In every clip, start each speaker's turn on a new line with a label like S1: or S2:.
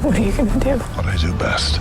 S1: What are you gonna do?
S2: What I do best.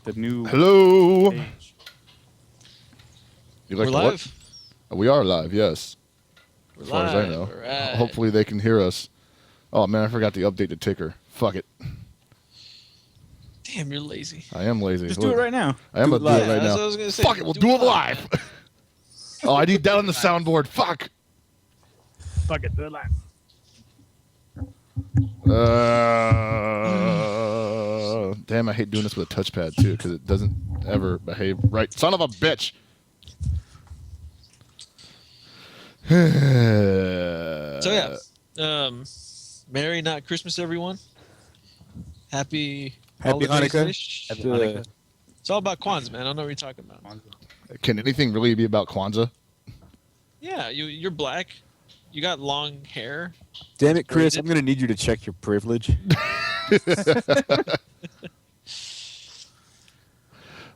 S1: The new
S2: Hello.
S1: page.
S2: You like
S3: We're
S2: the
S3: live.
S2: What? We are live. Yes.
S3: We're
S2: As far as I know.
S3: All right.
S2: Hopefully they can hear us. Oh man, I forgot to update the ticker. Fuck it.
S3: Damn, you're lazy.
S2: I am lazy.
S1: Just do it right now.
S2: I am gonna do it right
S3: That's
S2: now.
S3: what I was gonna say.
S2: Fuck it, we'll do it live. Oh, I need that on the soundboard. Fuck.
S1: Fuck it, do it live.
S2: Damn, I hate doing this with a touchpad too because it doesn't ever behave right. Son of a bitch.
S3: So yeah, Merry not Christmas, everyone. Happy holidays
S4: Hanukkah.
S3: ish.
S1: Happy Hanukkah.
S3: It's all about Kwanzaa, man. I don't know what you're talking about.
S2: Can anything really be about Kwanzaa?
S3: Yeah, you're black. You got long hair.
S4: Damn it, Chris! I'm gonna need you to check your privilege.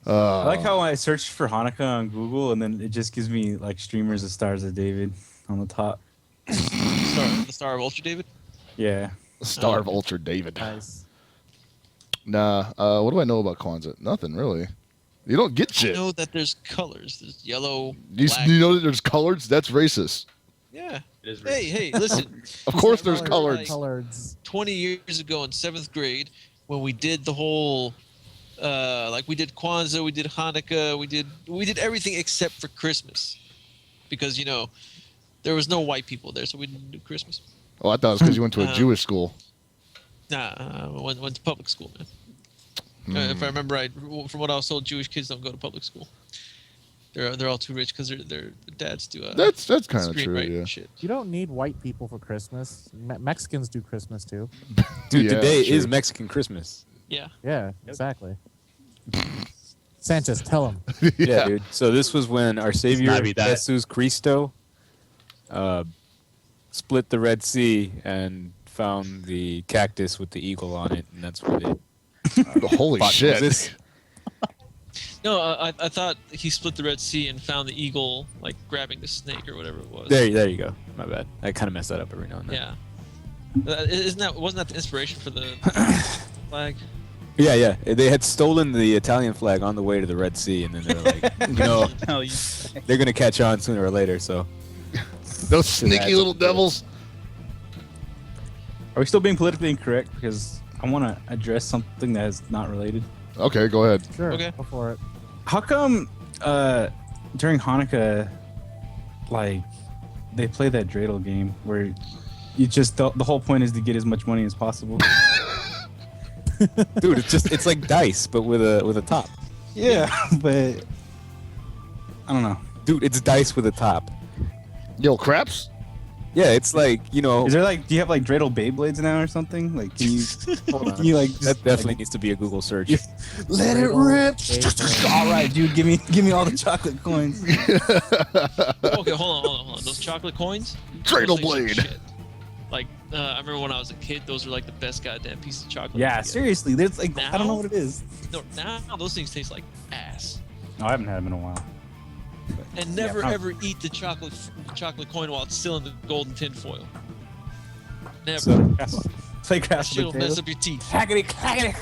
S1: I like how I searched for Hanukkah on Google and then it just gives me like streamers of Stars of David on the top.
S3: The Star of Ultra David.
S1: Yeah.
S2: Star of Ultra David.
S1: Nice.
S2: Nah. What do I know about Kwanzaa? Nothing really. You don't get
S3: I
S2: shit.
S3: know that there's colors. There's yellow,
S2: You
S3: black.
S2: know that there's colors? That's racist.
S3: Yeah.
S1: It is
S3: Hey, listen.
S2: Of course there's
S3: Colors.
S2: colors.
S3: 20 years ago in 7th grade when we did the whole we did Kwanzaa, we did Hanukkah, we did everything except for Christmas because there was no white people there, so we didn't do Christmas.
S2: Oh, I thought it was because you went to a Jewish school.
S3: Nah, went to public school, man. If I remember right, from what I was told, Jewish kids don't go to public school. They're all too rich because their dads do.
S2: That's kind of true.
S3: screenwriting
S2: Yeah.
S3: and shit.
S5: You don't need white people for Christmas. Mexicans do Christmas too.
S4: Dude,
S2: Yeah,
S4: today
S2: true.
S4: is Mexican Christmas.
S3: Yeah.
S5: Yeah, exactly. Sanchez, tell him.
S4: Yeah, dude. So this was when our Savior
S6: Navidad.
S4: Jesus Cristo split the Red Sea and found the cactus with the eagle on it, and that's where they
S2: Holy
S4: fought
S2: shit.
S4: Moses.
S3: No, I thought he split the Red Sea and found the eagle like grabbing the snake or whatever it was.
S4: There you go. My bad. I kind of mess that up every now and then.
S3: Yeah. Wasn't that the inspiration for the flag?
S4: Yeah. They had stolen the Italian flag on the way to the Red Sea, and then they were like, they're gonna catch on sooner or later. So
S2: Those sneaky little devils.
S1: Are we still being politically incorrect? Because I want to address something that is not related.
S2: Okay, go ahead.
S5: Sure,
S3: Okay.
S5: go for it.
S1: How come during Hanukkah, like, they play that dreidel game where you just the whole point is to get as much money as possible?
S4: dude, it's like dice, but with a top.
S1: Yeah, but I don't know.
S4: Dude, it's dice with a top.
S2: Yo, craps?
S4: Yeah, it's like,
S1: Is there do you have like dreidel Beyblades now or something? Like, can you
S4: hold on.
S1: can you like
S4: That definitely needs to be a Google search.
S1: let it rip? All right, dude, give me all the chocolate coins.
S3: Okay, hold on. Those chocolate coins?
S2: Dreidel
S3: Those things are
S2: blade.
S3: shit. Like, I remember when I was a kid, those were like the best goddamn piece of chocolate.
S1: Yeah,
S3: you could get.
S1: seriously, there's like I don't know
S3: Now?
S1: what it is.
S3: No, now those things taste like ass.
S1: No, I haven't had them in a while.
S3: And never
S1: Yeah.
S3: ever eat the chocolate coin while it's still in the golden tin foil. Never.
S1: So play
S3: that
S1: crash
S3: shit will
S1: with
S3: mess
S1: the
S3: up your teeth.
S1: Hackety, clackety,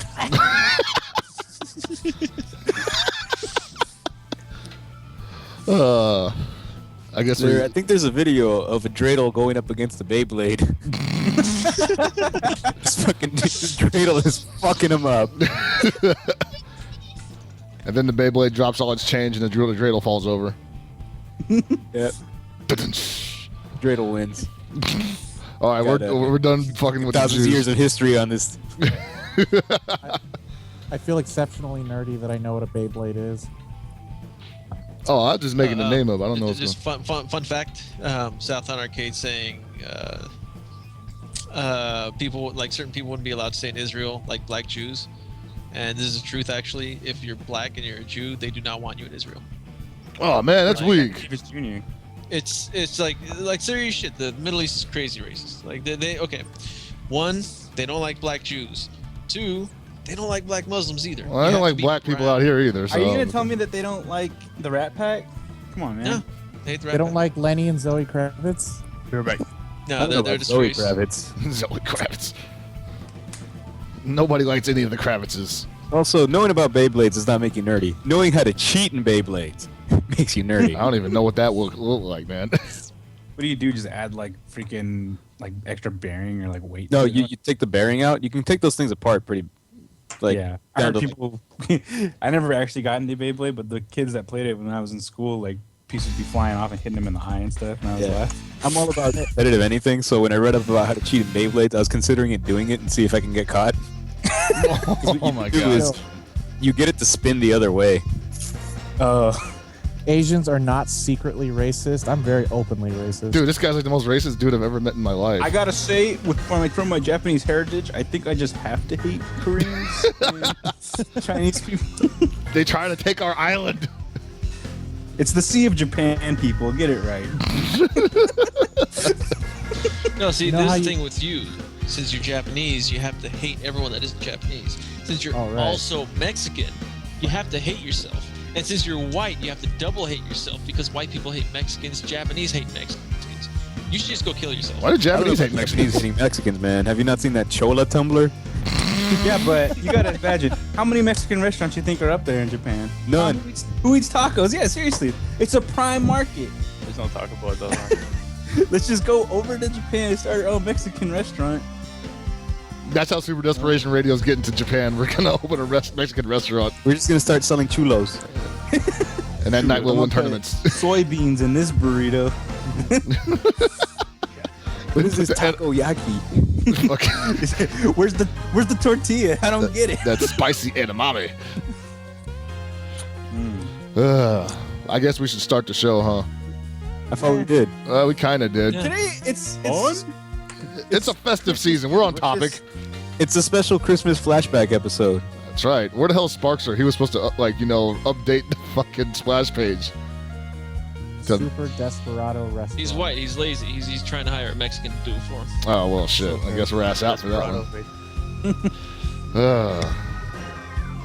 S2: I guess
S4: I think there's a video of a dreidel going up against the Beyblade. This dreidel is fucking him up.
S2: And then the Beyblade drops all its change and the dreidel falls over.
S4: Yep. Dreidel wins.
S2: All right,
S4: Gotta-
S2: we're done fucking with the
S4: Thousands of
S2: Jews.
S4: years of history on this.
S5: I feel exceptionally nerdy that I know what a Beyblade is.
S2: Oh, I'm just making the name of it. I don't know what's
S3: Just
S2: going
S3: fun fact. Southtown Arcade saying people certain people wouldn't be allowed to stay in Israel, like black Jews. And this is the truth, actually. If you're black and you're a Jew, they do not want you in Israel.
S2: Oh, man, that's
S3: Like,
S2: weak.
S1: Davis Jr.
S3: It's like serious shit. The Middle East is crazy racist. Like they okay. One, they don't like black Jews. Two, they don't like black Muslims either.
S2: Well, I don't like black people out here either. So.
S1: Are you gonna tell me that they don't like the Rat Pack? Come on, man.
S3: No, they hate the
S5: They don't
S3: Rat
S5: like Lenny and Zoe Kravitz.
S1: You're right.
S3: Pack.
S4: I
S3: No,
S4: don't know
S3: they're
S4: about
S3: just
S4: Zoe
S3: racist.
S4: Kravitz.
S2: Zoe Kravitz. Nobody likes any of the Kravitzes.
S4: Also, knowing about Beyblades does not make you nerdy. Knowing how to cheat in Beyblades makes you nerdy.
S2: I don't even know what that will look like, man.
S1: What do you do? Just add like freaking like extra bearing or like weight?
S4: No,
S1: to it?
S4: you take the bearing out. You can take those things apart pretty. Like,
S1: yeah, I
S4: down
S1: heard
S4: to,
S1: people. I never actually got into Beyblade, but the kids that played it when I was in school, like pieces would be flying off and hitting them in the eye and stuff. And I was
S4: Yeah.
S1: laughing.
S4: I'm all about competitive anything. So when I read up about how to cheat in Beyblades, I was considering doing it and see if I can get caught.
S2: Oh my
S4: do
S2: god.
S4: is you get it to spin the other way.
S5: Asians are not secretly racist. I'm very openly racist.
S2: Dude, this guy's like the most racist dude I've ever met in my life.
S1: I gotta say, from my Japanese heritage, I think I just have to hate Koreans and Chinese people.
S2: They try to take our island.
S1: It's the Sea of Japan, people. Get it right.
S3: No, see,
S5: You know
S3: this
S5: how
S3: is the
S5: you-
S3: thing with you. Since you're Japanese, you have to hate everyone that isn't Japanese. Since you're
S5: All right.
S3: also Mexican, you have to hate yourself. And since you're white, you have to double hate yourself because white people hate Mexicans, Japanese hate Mexicans. You should just go kill yourself.
S2: Why do Japanese hate
S4: Japanese
S2: Mexicans?
S4: hating Mexicans, man. Have you not seen that Chola Tumblr?
S1: Yeah, but you gotta imagine how many Mexican restaurants you think are up there in Japan.
S4: None.
S1: Who eats tacos? Yeah, seriously, it's a prime market.
S6: There's no Taco Bell though.
S1: Let's just go over to Japan and start our own Mexican restaurant.
S2: That's how Super Desperation Radio is getting to Japan. We're gonna open a Mexican restaurant,
S4: We're just gonna start selling chulos.
S2: and that night we'll
S1: I'm
S2: win
S1: gonna
S2: tournaments.
S1: put soybeans in this burrito.
S4: What is this takoyaki?
S2: Okay.
S1: Where's the tortilla? I don't get it.
S2: That's spicy edamame.
S1: Mm.
S2: I guess we should start the show, huh?
S4: I thought we did.
S2: We kind of did.
S3: Yeah.
S1: Today it's
S2: It's a festive season. We're on topic.
S4: It's a special Christmas flashback episode.
S2: That's right. Where the hell is Sparkster? He was supposed to, update the fucking splash page.
S5: Super Desperado restaurant.
S3: He's white. He's lazy. He's trying to hire a Mexican to do it for him.
S2: Oh, well, shit. I guess we're ass out for that one.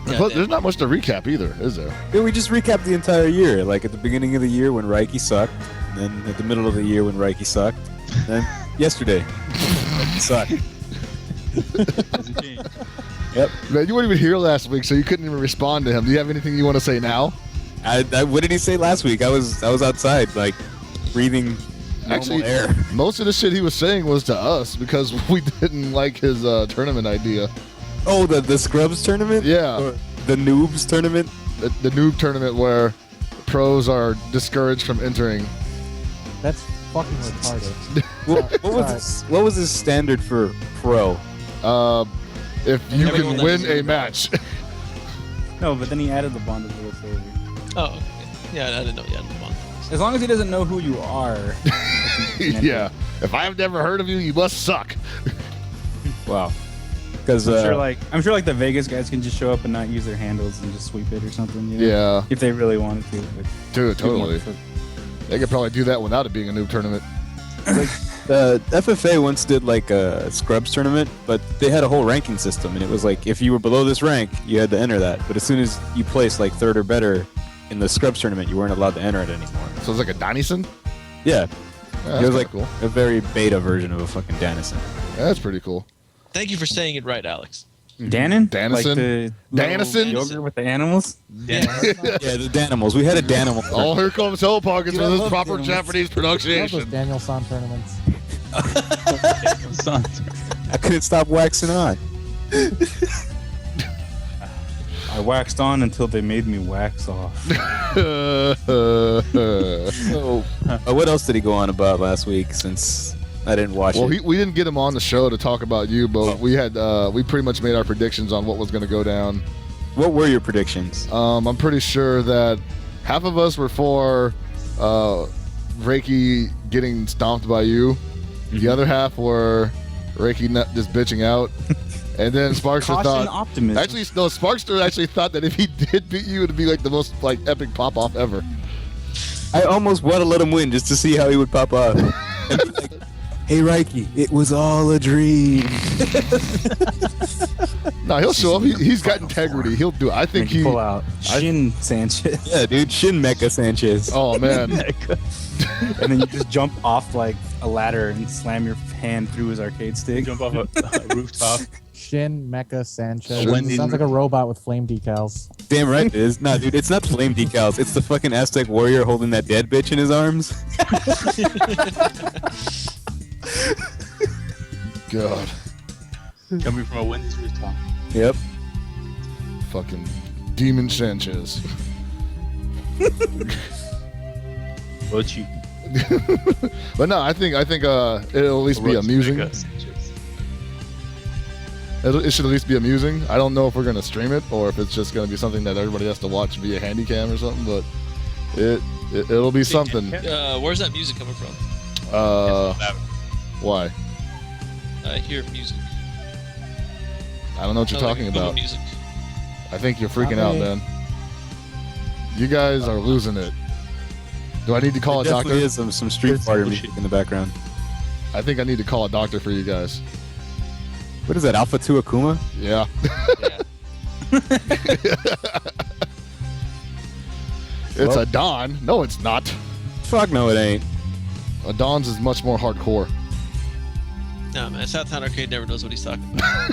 S2: But
S3: Goddamn.
S2: there's not much to recap either, is there?
S4: Yeah, we just recapped the entire year. Like at the beginning of the year when Reiki sucked, and then at the middle of the year when Reiki sucked, and then yesterday Reiki sucked. Yep.
S2: Man, you weren't even here last week, so you couldn't even respond to him. Do you have anything you want to say now?
S4: What did he say last week? I was outside, like breathing normal
S2: Actually,
S4: air.
S2: most of the shit he was saying was to us because we didn't like his tournament idea.
S4: Oh, the Scrubs tournament?
S2: Yeah.
S4: Or the Noobs tournament?
S2: The noob tournament where pros are discouraged from entering.
S5: That's fucking retarded.
S4: What was his standard for pro?
S2: If you
S3: Everyone
S2: can
S3: that
S2: win
S3: is
S2: a
S3: in the
S2: match.
S1: No, but then he added the bond of the favor.
S3: Oh, okay. Yeah, I didn't know you had the bond.
S1: As long as he doesn't know who you are.
S2: Yeah. If I've never heard of you, you must suck.
S4: Wow. Because
S1: I'm sure like the Vegas guys can just show up and not use their handles and just sweep it or something. You know?
S2: Yeah.
S1: If they really wanted to. But
S2: Dude,
S1: people
S2: totally.
S1: want
S2: They could probably do that without it being a noob tournament.
S4: the FFA once did like a Scrubs tournament, but they had a whole ranking system, and it was like if you were below this rank, you had to enter that. But as soon as you placed like third or better in the Scrubs tournament, you weren't allowed to enter it anymore.
S2: So it's like a Dynison?
S4: Yeah,
S2: Yeah,
S4: it was like
S2: cool.
S4: a very beta version of a fucking Dennison.
S2: Yeah, that's pretty cool.
S3: Thank you for saying it right, Alex.
S1: Dannon?
S2: Dannison?
S1: Like the
S2: Dannison?
S1: little yogurt with the animals?
S4: Yeah, the Danimals. We had a Danimal.
S2: Oh, here comes Hell Pockets
S1: Dude, I
S2: with his
S1: love
S2: proper
S1: Daniels.
S2: Japanese
S5: I love those
S2: pronunciation.
S5: Daniel San tournaments.
S4: I couldn't stop waxing on.
S1: I waxed on until they made me wax off.
S4: So, what else did he go on about last week? Since I didn't watch
S2: Well,
S4: it.
S2: we didn't get him on the show to talk about you, but we pretty much made our predictions on what was going to go down.
S4: What were your predictions?
S2: I'm pretty sure that half of us were for Reiki getting stomped by you. The other half were Reiki just bitching out. And then Sparkster
S1: Caution
S2: thought...
S1: optimism.
S2: Actually, no, Sparkster actually thought that if he did beat you, it would be like the most epic pop-off ever.
S4: I almost want to let him win just to see how he would pop up. And be like, hey, Reiki, it was all a dream.
S2: No, he'll show up. He's got integrity. He'll do it. I think
S1: Make you
S2: he...
S1: pull out Shin Sanchez.
S4: Yeah, dude, Shin Mecha Sanchez.
S2: Oh, man.
S1: And then you just jump off like a ladder and slam your hand through his arcade stick.
S6: Jump off a rooftop.
S5: Shin Mecha Sanchez.
S2: Wendy-
S5: Sounds like a robot with flame decals.
S4: Damn right it is. Nah, dude, it's not flame decals. It's the fucking Aztec warrior holding that dead bitch in his arms.
S2: God.
S6: Coming from a Wendy's rooftop.
S4: Yep.
S2: Fucking Demon Sanchez.
S6: But you.
S2: But no, I think it'll at least be amusing. It should at least be amusing. I don't know if we're gonna stream it or if it's just gonna be something that everybody has to watch via Handycam or something. But it'll be something.
S3: Where's that music coming from?
S2: Why?
S3: I hear music.
S2: I don't know what you're talking
S3: like
S2: about.
S3: Music.
S2: I think you're freaking out, man. You guys are losing it. Do I need to call a doctor?
S4: Definitely is some Street Fighter music in the background.
S2: I think I need to call a doctor for you guys.
S4: What is that, Alpha 2 Akuma?
S2: Yeah. It's a Don. No, it's not.
S4: Fuck no, it ain't.
S2: A Don's is much more hardcore.
S3: No, man. Southtown Arcade never knows what he's talking about.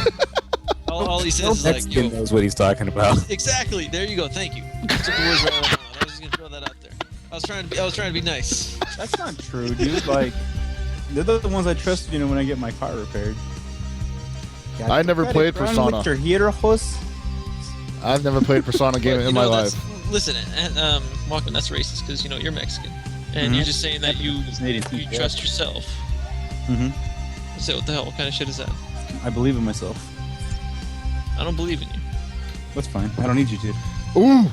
S3: all he says is like,
S4: Mexican
S3: yo.
S4: knows what he's talking about.
S3: Exactly. There you go. Thank you. Took the words right out of my mouth. I was just gonna throw that out there. I was trying to be nice.
S1: That's not true, dude. Like, they're the ones I trust, when I get my car repaired.
S2: I never played Persona.
S1: With your hijos.
S2: I've never played a Persona game in my life.
S3: Listen, Walken, that's racist because you're Mexican, and you're just saying that you trust yourself.
S1: Mm-hmm.
S3: So what the hell? What kind of shit is that?
S1: I believe in myself.
S3: I don't believe in you.
S1: That's fine. I don't need you to.
S2: Ooh.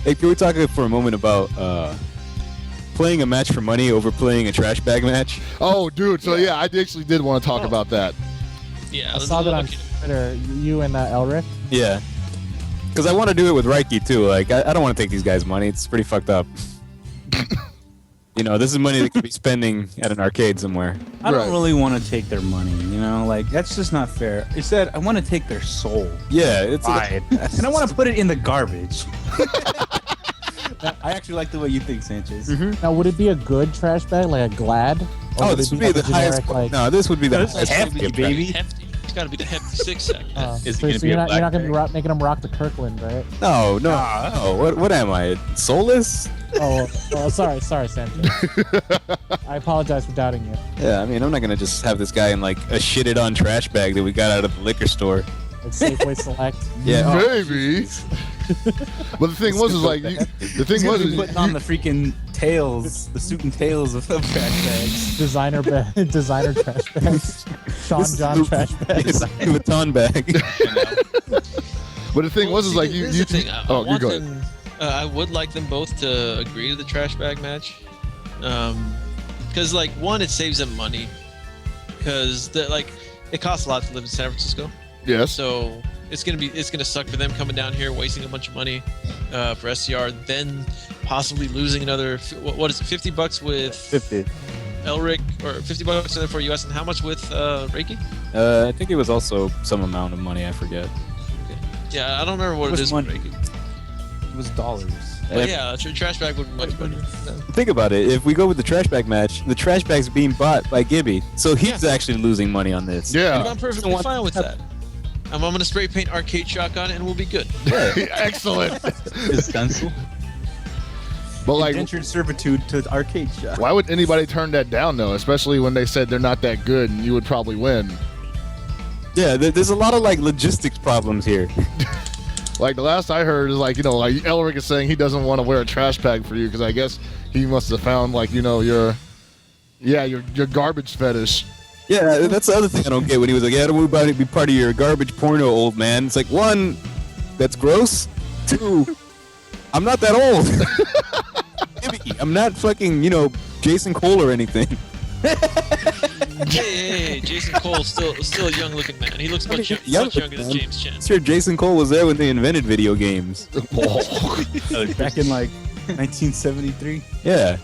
S4: Hey, can we talk for a moment about playing a match for money over playing a trash bag match?
S2: Oh, dude. So yeah, I actually did want to talk about that.
S3: Yeah,
S5: I saw that on Twitter. You and Elric.
S4: Yeah. Because I want to do it with Reiki, too. Like, I don't want to take these guys' money. It's pretty fucked up. This is money they could be spending at an arcade somewhere.
S1: I don't
S2: Right.
S1: really want to take their money, Like, that's just not fair. Instead, I want to take their soul.
S4: Yeah, it's
S1: And I want to put it in the garbage. I actually like the way you think, Sanchez.
S5: Now, would it be a good trash bag, like a Glad? Or
S4: Oh, this would be
S5: like
S4: the
S5: a generic,
S4: highest.
S5: Like,
S4: No, this would be the
S1: This is
S4: highest.
S1: hefty,
S4: quality of
S1: baby.
S3: Hefty. It's got to be the hefty 6-sack.
S6: Is it
S5: so
S6: gonna be
S5: you're
S6: a
S5: not
S6: black
S5: going to
S6: bag?
S5: be making them rock the Kirkland, right?
S4: No. What am I? Soulless?
S5: Oh, sorry, Sanchez. I apologize for doubting you.
S4: Yeah, I mean, I'm not gonna just have this guy in like a shitted on trash bag that we got out of the liquor store.
S5: Like Safeway Select.
S4: Yeah.
S2: Maybe. But the thing was, is like, the thing was, is
S1: Putting on the freaking tails, the suit and tails of trash bags.
S5: Designer trash bags. Sean John trash bags.
S4: Louis Vuitton bag.
S2: but the thing was, is like,
S3: Here's the thing. I
S2: oh, you
S3: want
S2: go ahead.
S3: them- I would like them both to agree to the trash bag match, because like one, it saves them money, because it costs a lot to live in San Francisco.
S2: Yes.
S3: So it's gonna suck for them coming down here, wasting a bunch of money for SCR, then possibly losing another. What is it? $50 with
S4: 50.
S3: Elric, or $50 for US, and how much with Reiki?
S4: I think it was also some amount of money. I forget.
S3: Yeah, I don't remember what
S1: It
S3: it
S1: was
S3: is with Reiki.
S1: It was dollars.
S3: But yeah, trash bag would be much better.
S4: Think about it. If we go with the trash bag match, the trash bag's being bought by Gibby, so he's actually losing money on this.
S3: And
S2: Yeah.
S3: I'm perfectly fine with that. I'm gonna spray paint Arcade Shock on it, and we'll be good.
S2: Excellent.
S6: Is stencil?
S2: But like,
S1: Indentured servitude to arcade shop.
S2: why would anybody turn that down though? Especially when they said they're not that good and you would probably win.
S4: Yeah, there's a lot of like logistics problems here.
S2: Like the last I heard is like, like Elric is saying he doesn't want to wear a trash bag for you because I guess he must have found like, your garbage fetish.
S4: Yeah, that's the other thing I don't get when he was like, yeah, I don't want to be part of your garbage porno, old man. It's like, one, that's gross. Two, I'm not that old. Gibby, I'm not fucking, Jason Cole or anything.
S3: Hey, Jason Cole's still a young looking man. He looks much younger than James Chen.
S4: Sure, Jason Cole was there when they invented video games.
S1: Back in like 1973.
S4: Yeah.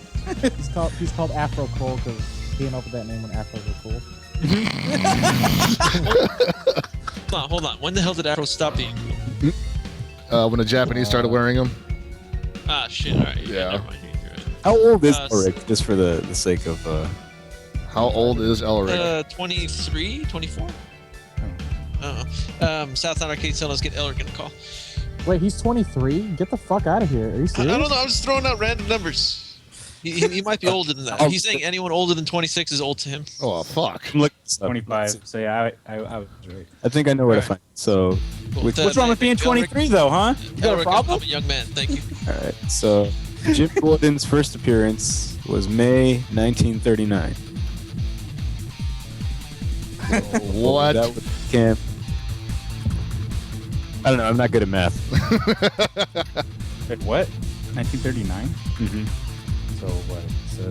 S5: He's called Afro Cole because he came up with that name when Afros were cool.
S3: Hold on. When the hell did Afro stop being cool?
S2: When the Japanese started wearing them.
S3: Ah, shit. All right.
S2: Yeah.
S3: Never mind. You're right.
S4: How old is
S3: Uh,
S4: Ulrich, just for the sake of...
S2: How old is Elric?
S3: 23, 24. Southside Arcade Cell, let's get Elric in the call.
S5: Wait, he's 23? Get the fuck out of here. Are you
S3: I
S5: serious?
S3: don't know. I'm just throwing out random numbers. He might be older than that. He's saying anyone older than 26 is old to him.
S2: Oh, fuck.
S4: I'm looking
S1: 25. So yeah, I was right.
S4: I think I know where to find it. So,
S3: Cool.
S1: What's wrong with being 23 though, huh? You got a
S3: Elric,
S1: problem?
S3: I'm a young man. Thank you.
S4: all right. So, Jim Gordon's first appearance was May 1939.
S2: What?
S4: That was Cam. I don't know. I'm not good at math.
S1: Wait, what? 1939?
S4: Mm-hmm.
S1: So what? So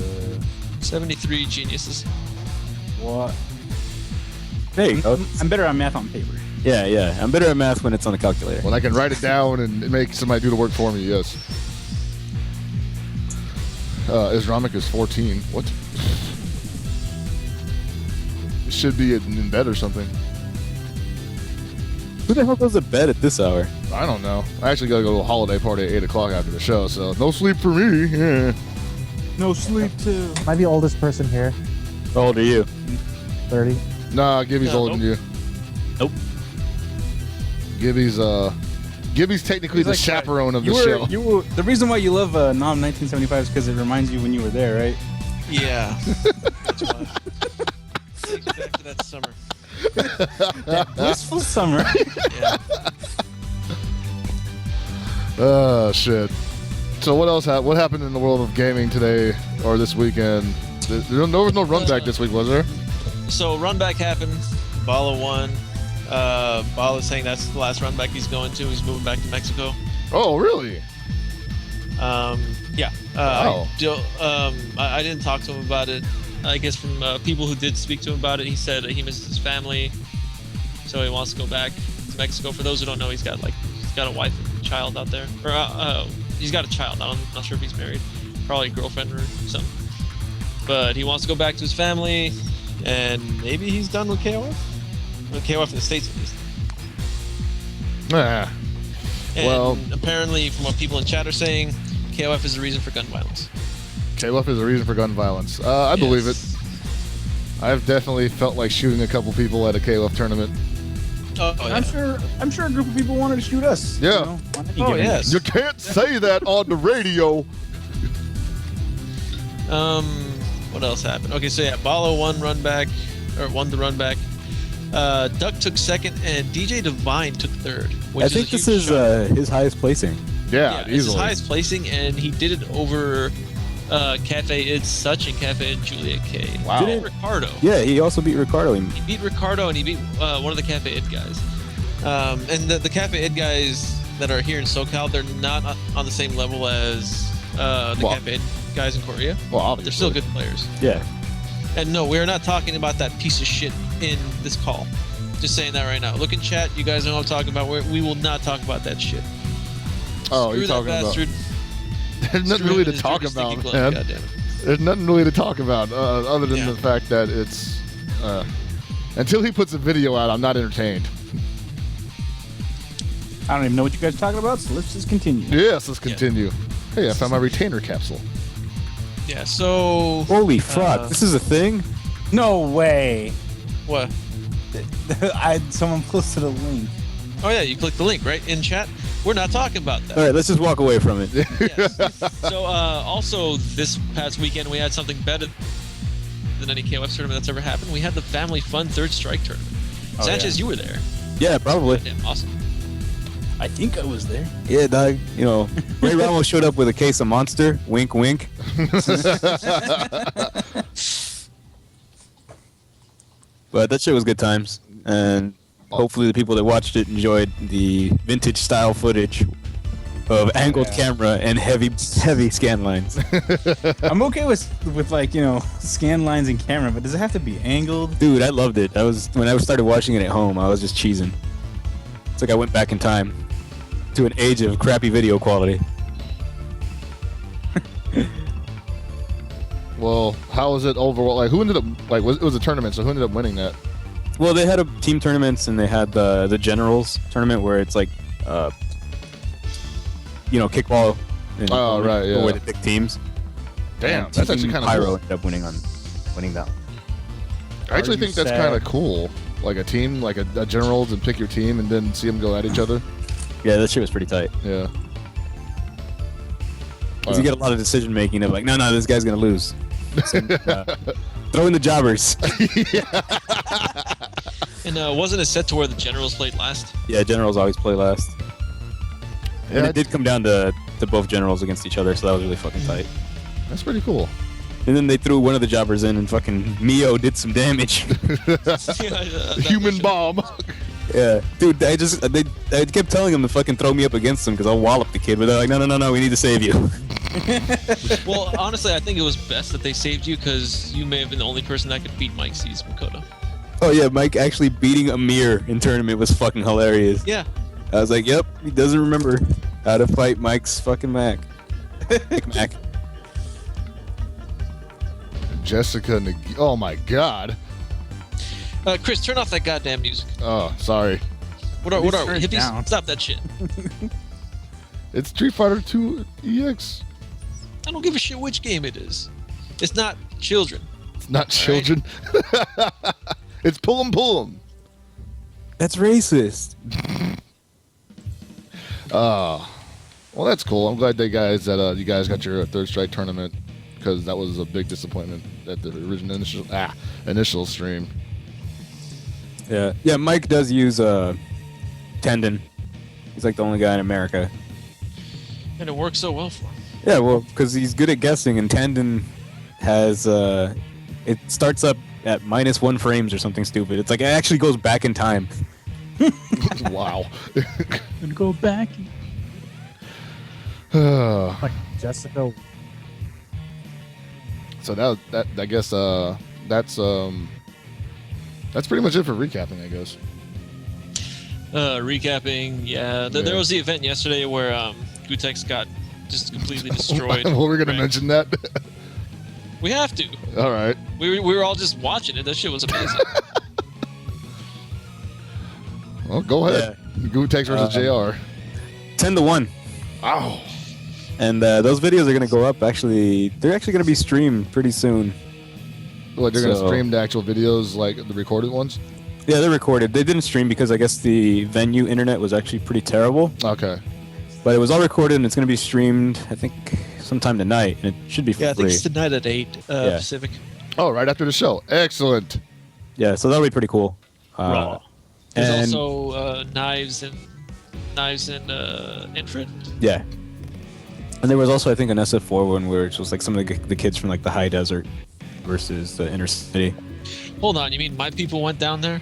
S3: 73 geniuses.
S1: what?
S4: There you go.
S1: I'm better on math on paper.
S4: Yeah. I'm better at math when it's on the calculator.
S2: When I can write it down and make somebody do the work for me, yes. Islamic is 14. What? It should be in bed or something.
S4: Who the hell goes to bed at this hour?
S2: I don't know. I actually gotta go to a holiday party at 8 o'clock after the show, so no sleep for me. Yeah.
S1: No sleep too.
S5: Am I the oldest person here?
S4: How old are you?
S5: 30.
S2: Nah, Gibby's older than you.
S6: Nope.
S2: Gibby's technically the chaperone of the show.
S1: The reason why you love Nom 1975 is because it reminds you when you were there, right?
S3: Yeah. That's why. Takes you back to that summer.
S1: That blissful summer.
S3: Yeah.
S2: Oh, shit. So what else what happened in the world of gaming today or this weekend? There was no run back this week, was there?
S3: So run back happened. Bala won. Bala's saying that's the last run back he's going to. He's moving back to Mexico.
S2: Oh, really?
S3: Yeah.
S2: Wow.
S3: I didn't talk to him about it. I guess from people who did speak to him about it, he said he misses his family, so he wants to go back to Mexico. For those who don't know, he's got a wife and child out there, or he's got a child. I'm not sure if he's married, probably a girlfriend or something. But he wants to go back to his family, and maybe he's done with KOF. With KOF in the States, at least.
S2: Ah.
S3: And
S2: Well,
S3: apparently, from what people in chat are saying, KOF is the reason for gun violence.
S2: KOF is a reason for gun violence. I believe it. I've definitely felt like shooting a couple people at a KOF tournament.
S3: Oh, yeah.
S1: I'm sure a group of people wanted to shoot us.
S2: Yeah.
S1: You know, on any
S3: Oh,
S1: given
S3: yes.
S2: You can't say that on the radio.
S3: What else happened? Okay, so yeah, Balo won the run back. Duck took second, and DJ Divine took third. Which
S4: I think
S3: is
S4: this
S3: a
S4: is
S3: huge shot.
S4: his highest placing.
S2: Yeah,
S3: It's his
S2: easily.
S3: highest placing, and he did it over Cafe It's Such and Cafe and Juliet K.
S2: Wow.
S3: He beat Ricardo.
S4: Yeah, he also beat Ricardo.
S3: He beat Ricardo, and he beat one of the Cafe It guys. And the Cafe It guys that are here in SoCal, they're not on the same level as the Cafe It guys in Korea.
S2: Well,
S3: But they're still good players.
S4: Yeah.
S3: And no, we're not talking about that piece of shit in this call. Just saying that right now. Look in chat. You guys know what I'm talking about. We will not talk about that shit.
S2: Oh,
S3: Screw
S2: you're
S3: that
S2: talking about.
S3: bastard.
S2: There's nothing
S3: Screw
S2: really
S3: him
S2: to
S3: and his
S2: talk
S3: dirty,
S2: about,
S3: stinky blood,
S2: man.
S3: goddammit.
S2: There's nothing really to talk about other than
S3: Yeah.
S2: the fact that it's. Until he puts a video out, I'm not entertained.
S1: I don't even know what you guys are talking about, so let's just continue.
S2: Yes, let's continue. Hey, I found my retainer capsule.
S3: Yeah, so...
S4: Holy fuck! This is a thing.
S1: No way.
S3: What?
S1: Someone posted a link.
S3: Oh, yeah, you click the link, right? In chat. We're not talking about that.
S4: All right, let's just walk away from it.
S3: Yes. So, also, this past weekend, we had something better than any KOF tournament that's ever happened. We had the Family Fun Third Strike tournament.
S1: Oh,
S3: Sanchez,
S1: yeah.
S3: you were there.
S4: Yeah, probably.
S3: Yeah, awesome.
S1: I think I was there.
S4: Yeah, dog. You know, Ray Ramos showed up with a case of Monster. Wink, wink. But that shit was good times, and hopefully the people that watched it enjoyed the vintage style footage of angled camera and heavy scan lines.
S1: I'm okay with like, you know, scan lines and camera, but does it have to be angled?
S4: Dude, I loved it. When I started watching it at home, I was just cheesing. It's like I went back in time to an age of crappy video quality.
S2: Well, how was it overall? Like, who ended up it was a tournament, so who ended up winning that?
S4: Well, they had team tournaments, and they had the generals tournament where it's like, you know, kickball. And
S2: Oh, right, yeah.
S4: Where they pick teams.
S2: Damn,
S4: And
S2: that's
S4: Team
S2: actually kind of
S4: Pyro
S2: cool.
S4: ended up winning that.
S2: I actually
S1: Are you
S2: think that's
S1: sad?
S2: kind of cool. Like a team, like a generals, and pick your team, and then see them go at each other.
S4: Yeah, that shit was pretty tight.
S2: Yeah.
S4: Because you get a lot of decision making of like, no, this guy's gonna lose. So, throw in the jobbers.
S3: And wasn't it set to where the generals played last?
S4: Yeah, generals always play last. And
S2: Yeah,
S4: it did come down to both generals against each other, so that was really fucking tight.
S2: that's pretty cool.
S4: And then they threw one of the jobbers in, and fucking Mio did some damage.
S2: Human bomb.
S4: Yeah, dude, I kept telling them to fucking throw me up against them because I'll wallop the kid, but they're like, no, we need to save you.
S3: Well, honestly, I think it was best that they saved you because you may have been the only person that could beat Mike C's Makoto.
S4: Oh yeah, Mike actually beating Amir in tournament was fucking hilarious.
S3: Yeah.
S4: I was like, yep, he doesn't remember how to fight Mike's fucking Mac. Mac.
S2: Jessica oh my god.
S3: Chris, turn off that goddamn music.
S2: Oh, sorry.
S3: What are
S1: turn it
S3: hippies?
S1: down.
S3: Stop that shit.
S2: It's Street Fighter 2 EX.
S3: I don't give a shit which game it is. It's not children.
S2: It's not children. It's pull 'em.
S4: That's racist.
S2: Well, that's cool. I'm glad you guys got your third strike tournament because that was a big disappointment at the initial stream.
S4: Yeah, Mike does use Tendon. He's like the only guy in America.
S3: And it works so well for him.
S4: Yeah, well, because he's good at guessing, and Tendon has it starts up at -1 frames or something stupid. It's like it actually goes back in time.
S2: Wow.
S5: And go back.
S2: So
S5: Like Jessica.
S2: that I guess that's pretty much it for recapping, I guess.
S3: Recapping, yeah. There was the event yesterday where Gutex got just completely destroyed.
S2: Well, we're gonna
S3: Right.
S2: mention that.
S3: We have to.
S2: All right.
S3: We were all just watching it. That shit was amazing.
S2: Well, go ahead. Gutex versus JR.
S4: 10-1.
S2: Ow.
S4: And those videos are gonna go up. Actually, they're actually gonna be streamed pretty soon.
S2: Like they're gonna
S4: So-
S2: stream the actual videos, like the recorded ones.
S4: Yeah, they're recorded. They didn't stream because I guess the venue internet was actually pretty terrible.
S2: Okay.
S4: But it was all recorded and it's gonna be streamed. I think sometime tonight, and it should be for
S3: Yeah, I think
S4: free.
S3: it's tonight at 8 Pacific.
S2: Oh, right after the show. Excellent.
S4: Yeah, so that'll be pretty cool.
S3: Raw. There's
S4: and
S3: also knives and Infrared.
S4: yeah, and there was also I think an SF4 one where it was like some of the kids from like the high desert versus the inner city.
S3: Hold on, you mean my people went down there?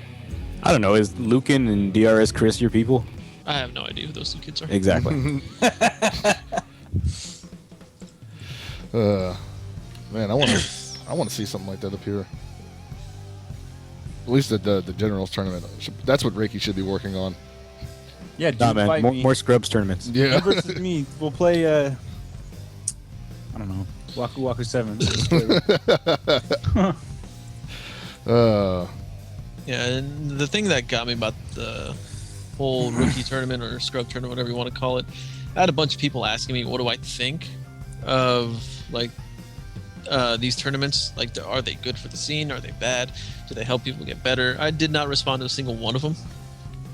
S4: I don't know. Is Lucan and DRS Chris your people?
S3: I have no idea who those two kids are.
S4: Exactly.
S2: Man, I want to see something like that up here. At least the generals tournament. That's what Reiki should be working on.
S1: Yeah, dude,
S4: Nah, man.
S1: fight me.
S4: More scrubs tournaments.
S1: You
S2: Yeah.
S1: versus me. We'll play. I don't know. Waku Waku 7.
S3: Yeah, and the thing that got me about the whole rookie tournament or scrub tournament, whatever you want to call it, I had a bunch of people asking me, what do I think of like these tournaments? Like, are they good for the scene? Are they bad? Do they help people get better? I did not respond to a single one of them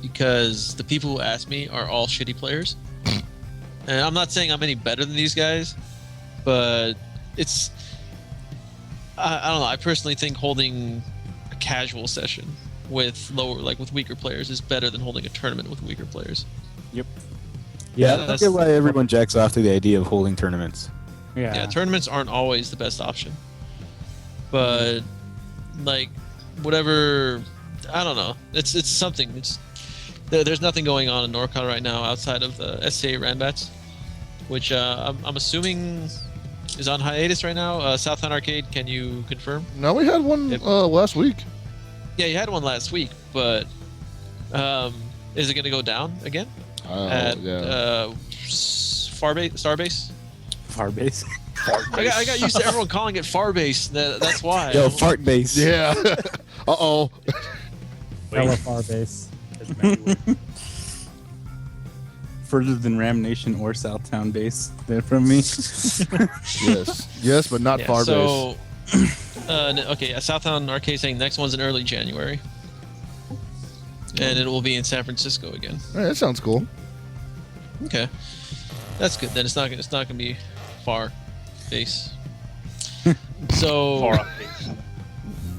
S3: because the people who asked me are all shitty players. And I'm not saying I'm any better than these guys, but it's I don't know. I personally think holding a casual session with with weaker players is better than holding a tournament with weaker players.
S1: Yep.
S4: Yeah, I
S3: that's-
S4: get why everyone jacks off to the idea of holding tournaments.
S3: Yeah, tournaments aren't always the best option. But like whatever, I don't know. It's something. There's nothing going on in NorCal right now outside of the SCA Ranbats, which I'm assuming is on hiatus right now. Southtown Arcade, can you confirm?
S2: No, we had one
S3: Yep.
S2: last week.
S3: Yeah, you had one last week, but is it going to go down again at Starbase?
S1: Farbase.
S3: I got used to everyone calling it Farbase. That's why.
S4: Yo, fart base.
S2: Yeah. Uh-oh.
S5: Hella far base.
S1: Further than Ram Nation or Southtown base. They're from me.
S2: Yes. Yes, but not
S3: Yeah,
S2: far
S3: so
S2: base.
S3: Okay, Southtown Arcade saying next one's in early January, and it will be in San Francisco again.
S2: All right, that sounds cool.
S3: Okay, that's good. Then it's not gonna be far face. So
S6: Far off base.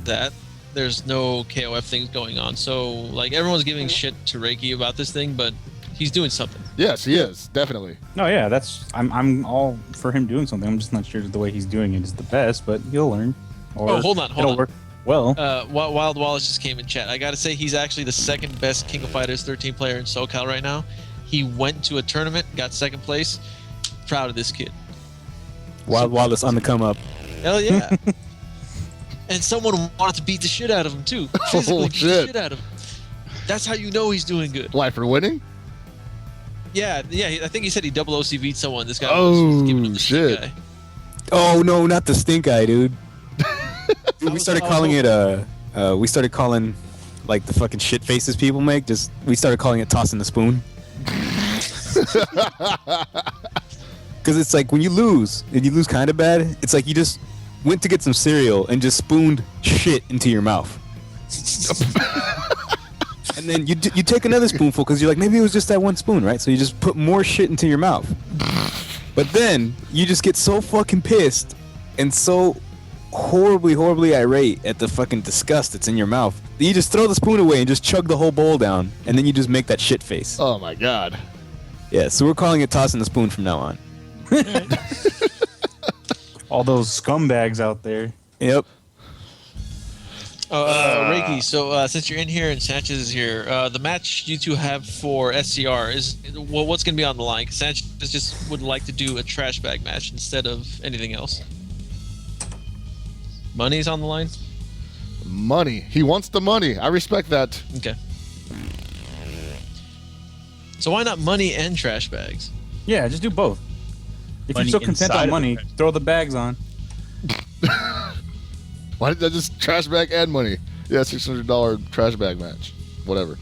S3: that there's no KOF things going on. So like everyone's giving shit to Reiki about this thing, but he's doing something.
S2: Yes, he is definitely.
S1: No, yeah, I'm all for him doing something. I'm just not sure the way he's doing it is the best, but he'll learn. Or
S3: Oh, hold on.
S1: it'll work well.
S3: Wild Wallace just came in chat. I gotta say he's actually the second best King of Fighters 13 player in SoCal right now. He went to a tournament, got second place. Proud of this kid.
S4: Wild Wallace on the come up.
S3: Hell yeah. And someone wanted to beat the shit out of him too. Physically beat the
S2: shit.
S3: shit out of him. That's how you know he's doing good.
S2: Why, for winning?
S3: Yeah. I think he said he double OCV'd someone. This guy
S2: Oh,
S3: was giving him the
S2: shit.
S3: guy.
S4: Oh no, not the stink eye, dude. Dude, we started calling it we started calling like the fucking shit faces people make. We started calling it tossing the spoon. Because it's like when you lose, and you lose kind of bad, it's like you just went to get some cereal and just spooned shit into your mouth. And then you take another spoonful because you're like, maybe it was just that one spoon, right? So you just put more shit into your mouth. But then you just get so fucking pissed and so horribly irate at the fucking disgust that's in your mouth that you just throw the spoon away and just chug the whole bowl down, and then you just make that shit face.
S2: Oh my god.
S4: Yeah, so we're calling it tossing the spoon from now on.
S1: All those scumbags out there.
S4: Yep.
S3: Reiki, so since you're in here and Sanchez is here, the match you two have for SCR is what's going to be on the line? 'Cause Sanchez just would like to do a trash bag match instead of anything else. Money's on the line?
S2: Money. He wants the money. I respect that.
S3: Okay. So why not money and trash bags?
S1: Yeah, just do both. If
S6: Money
S1: you're so content
S6: inside
S1: on
S6: of
S1: money,
S6: the-
S1: throw the bags on.
S2: Why did I just trash bag and money? Yeah, $600 trash bag match. Whatever.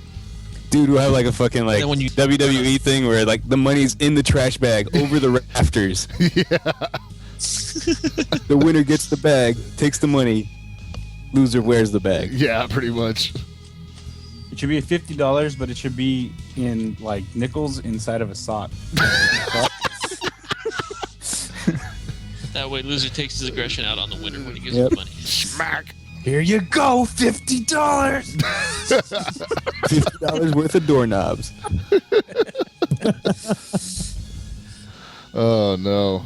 S4: Dude, we'll have like a fucking like
S3: then when you-
S4: WWE thing where like the money's in the trash bag over the rafters. The winner gets the bag, takes the money. Loser wears the bag.
S2: Yeah, pretty much.
S1: It should be $50, but it should be in like nickels inside of a sock.
S3: That way loser takes his aggression out on the winner when he gives
S4: Yep.
S3: him money.
S2: Smack.
S1: Here you go, $50.
S4: $50 worth of doorknobs.
S2: Oh no.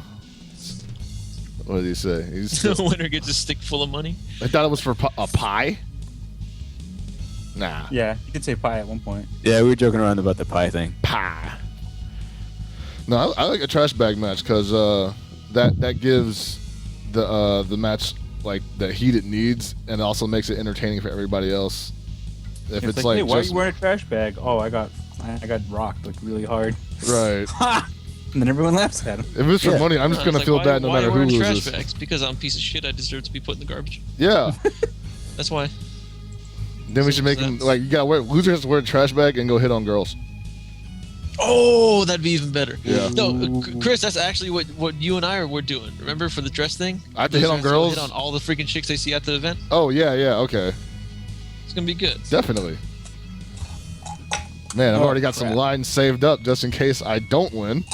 S2: What did he say? He's
S3: The winner gets a stick full of money.
S2: I thought it was for a pie. Nah.
S1: Yeah, you could say pie at one point.
S4: Yeah, we were joking around about the pie thing.
S2: Pie. No, I like a trash bag match because that gives the match like the heat it needs, and also makes it entertaining for everybody else. If it's like
S1: hey, why are
S2: just
S1: you wearing a trash bag? Oh, I got rocked like really hard.
S2: right.
S1: And then everyone laughs at him.
S2: If it's for
S4: Yeah.
S2: money, I'm just
S3: It's
S2: gonna
S3: like,
S2: feel
S3: why-
S2: bad no
S3: why
S2: matter
S3: are you
S2: who
S3: wearing trash
S2: loses.
S3: bags? Because I'm a piece of shit. I deserve to be put in the garbage.
S2: Yeah.
S3: That's why.
S2: Then we should make him like you gotta wear loser has to wear a trash bag and go hit on girls.
S3: Oh, that'd be even better.
S2: Yeah.
S3: No, Chris, that's actually what you and I were doing. Remember for the dress thing?
S2: I have to hit on girls?
S3: Hit on all the freaking chicks they see at the event.
S2: Oh yeah, okay.
S3: It's gonna be good.
S2: Definitely. Man, I've already got some lines saved up just in case I don't win.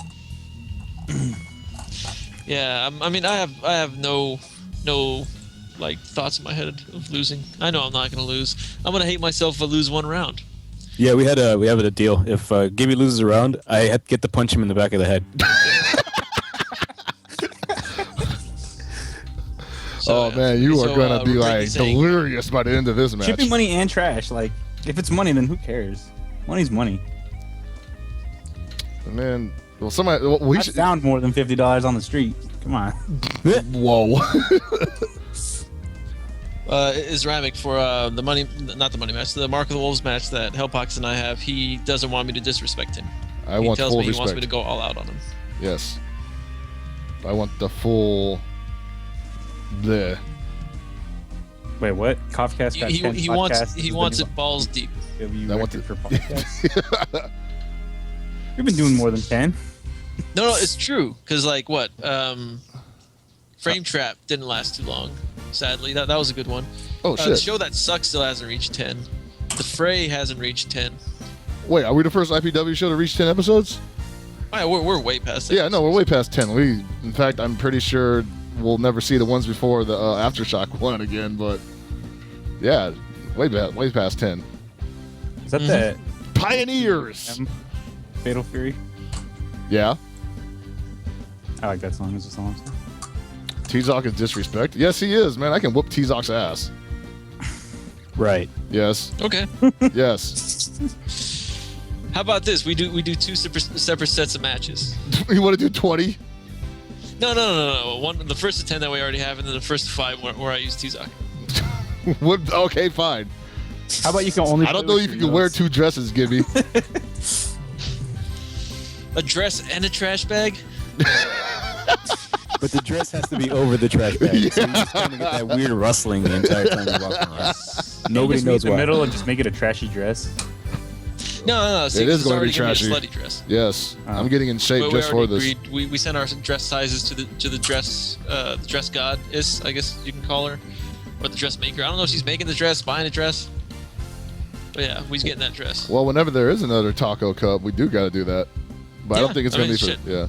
S3: Yeah, I mean, I have no like thoughts in my head of losing. I know I'm not gonna lose. I'm gonna hate myself if I lose one round.
S4: Yeah, we have a deal. If Gibby loses a round, I have to get to punch him in the back of the head.
S3: So,
S2: Oh man, you are
S3: so,
S2: gonna be
S3: Ricky's
S2: like
S3: saying-
S2: delirious by the end of this match.
S1: Should be money and trash. Like, if it's money, then who cares? Money's money.
S2: Man, well somebody well, we
S1: I
S2: should.
S1: found more than $50 on the street. Come on.
S2: Whoa.
S3: Islamic for the money, not the money match, the Mark of the Wolves match that Hellpox and I have. He doesn't want me to disrespect him.
S2: I
S3: He
S2: want
S3: tells
S2: full
S3: me he
S2: respect.
S3: wants me to go all out on him.
S2: Yes. I want the full. The.
S1: Wait, what? KOFCAST got 10
S3: He
S1: podcasts.
S3: wants
S1: This is the
S3: it
S1: new
S3: balls deep.
S1: W
S2: I want
S1: record for podcasts. You've been doing more than 10.
S3: No, it's true. Cause like what? Frame Trap didn't last too long. Sadly, that was a good one.
S2: Oh
S3: The
S2: shit!
S3: show that sucks still hasn't reached 10. The Fray hasn't reached 10.
S2: Wait, are we the first IPW show to reach 10 episodes?
S3: Oh, yeah, we're way past it.
S2: Yeah, no, we're way past 10. In fact, I'm pretty sure we'll never see the ones before the Aftershock one again. But yeah, way past 10.
S1: Is that that
S2: Pioneers.
S1: Fatal Fury?
S2: Yeah.
S1: I like that song. It's a song.
S2: T-Zock is disrespect. Yes, he is, man. I can whoop T-Zock's ass.
S4: Right.
S2: Yes.
S3: Okay.
S2: Yes.
S3: How about this? We do two separate sets of matches.
S2: You want to do 20?
S3: No. The first to 10 that we already have, and then the first to 5 where I use T-Zock.
S2: What? Okay, fine.
S1: How about you can only?
S2: I don't know if you can wear 2 dresses, Gibby.
S3: A dress and a trash bag?
S4: But the dress has to be over the trash bag.
S2: Yeah.
S4: So you just kind of get that weird rustling the entire time you're walking around. Nobody
S1: just meet
S4: knows
S1: the
S4: why.
S1: middle and just make it a trashy dress.
S3: No. See,
S2: It is
S3: it's
S2: going to
S3: already
S2: be
S3: gonna
S2: trashy.
S3: a slutty dress.
S2: Yes, I'm getting in shape
S3: But
S2: just for this.
S3: agreed. We sent our dress sizes to the dress goddess, I guess you can call her, or the dressmaker. I don't know if she's making the dress, buying a dress, but yeah, we's getting that dress.
S2: Well, whenever there is another Taco Cup, we do got to do that. But I don't
S3: Yeah,
S2: think it's
S3: I
S2: going
S3: mean,
S2: to be
S3: shit.
S2: for... Yeah.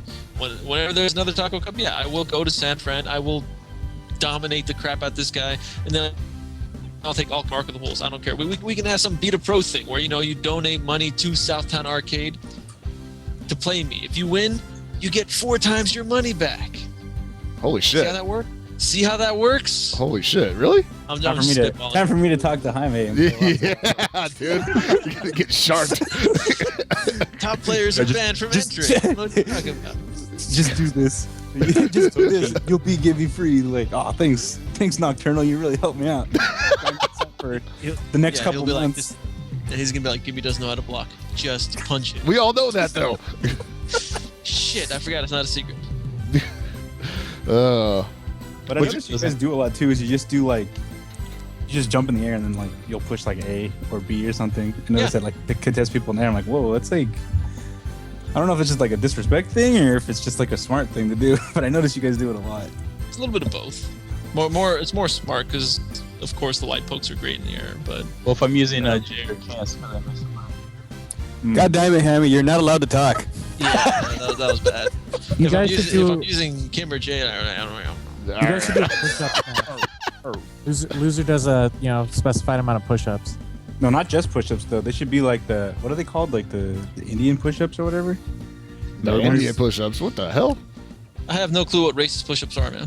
S3: Whenever there's another Taco Cup, yeah, I will go to San Fran. I will dominate the crap out this guy, and then I'll take all Mark of the Wolves. I don't care. We can have some Beat a Pro thing where you donate money to Southtown Arcade to play me. If you win, you get 4 times your money back.
S2: Holy
S3: See how
S2: shit.
S3: that works? See how that works?
S2: Holy shit. Really?
S3: I'm
S1: Time
S3: just
S1: for
S3: spitballing.
S1: me to talk to Jaime. And
S2: Yeah, dude. You're going to get sharked.
S3: Top players are banned from entering. What are you talking about?
S1: just do this. Just do this. You'll be Gibby free. Like, oh, thanks, Nocturnal. You really helped me out. For the next
S3: Yeah,
S1: couple
S3: he'll be like
S1: months.
S3: this. Yeah, he's gonna be like, Gibby doesn't know how to block. Just punch it.
S2: We all know that, though.
S3: Shit, I forgot it's not a secret.
S1: But I
S2: But
S1: noticed you guys do a lot too. Is you just do like, you just jump in the air and then like you'll push like A or B or something. I noticed
S3: Yeah.
S1: that like the contest people in the air. I'm like, whoa, that's like. I don't know if it's just like a disrespect thing or if it's just like a smart thing to do. But I noticed you guys do it a lot.
S3: It's a little bit of both. It's more smart because, of course, the light pokes are great in the air. But
S6: Well, if I'm using J or KS for that,
S4: God damn it, Hammy, you're not allowed to talk.
S3: yeah, that was bad.
S5: You
S3: If
S5: guys should do.
S3: I'm using Kim or Jay, I don't know.
S5: You guys should do push-ups. Loser does a specified amount of push-ups.
S1: No, not just push-ups though. They should be like the what are they called? Like the Indian push-ups or whatever.
S2: The Indian push-ups. What the hell?
S3: I have no clue what racist push-ups are, man.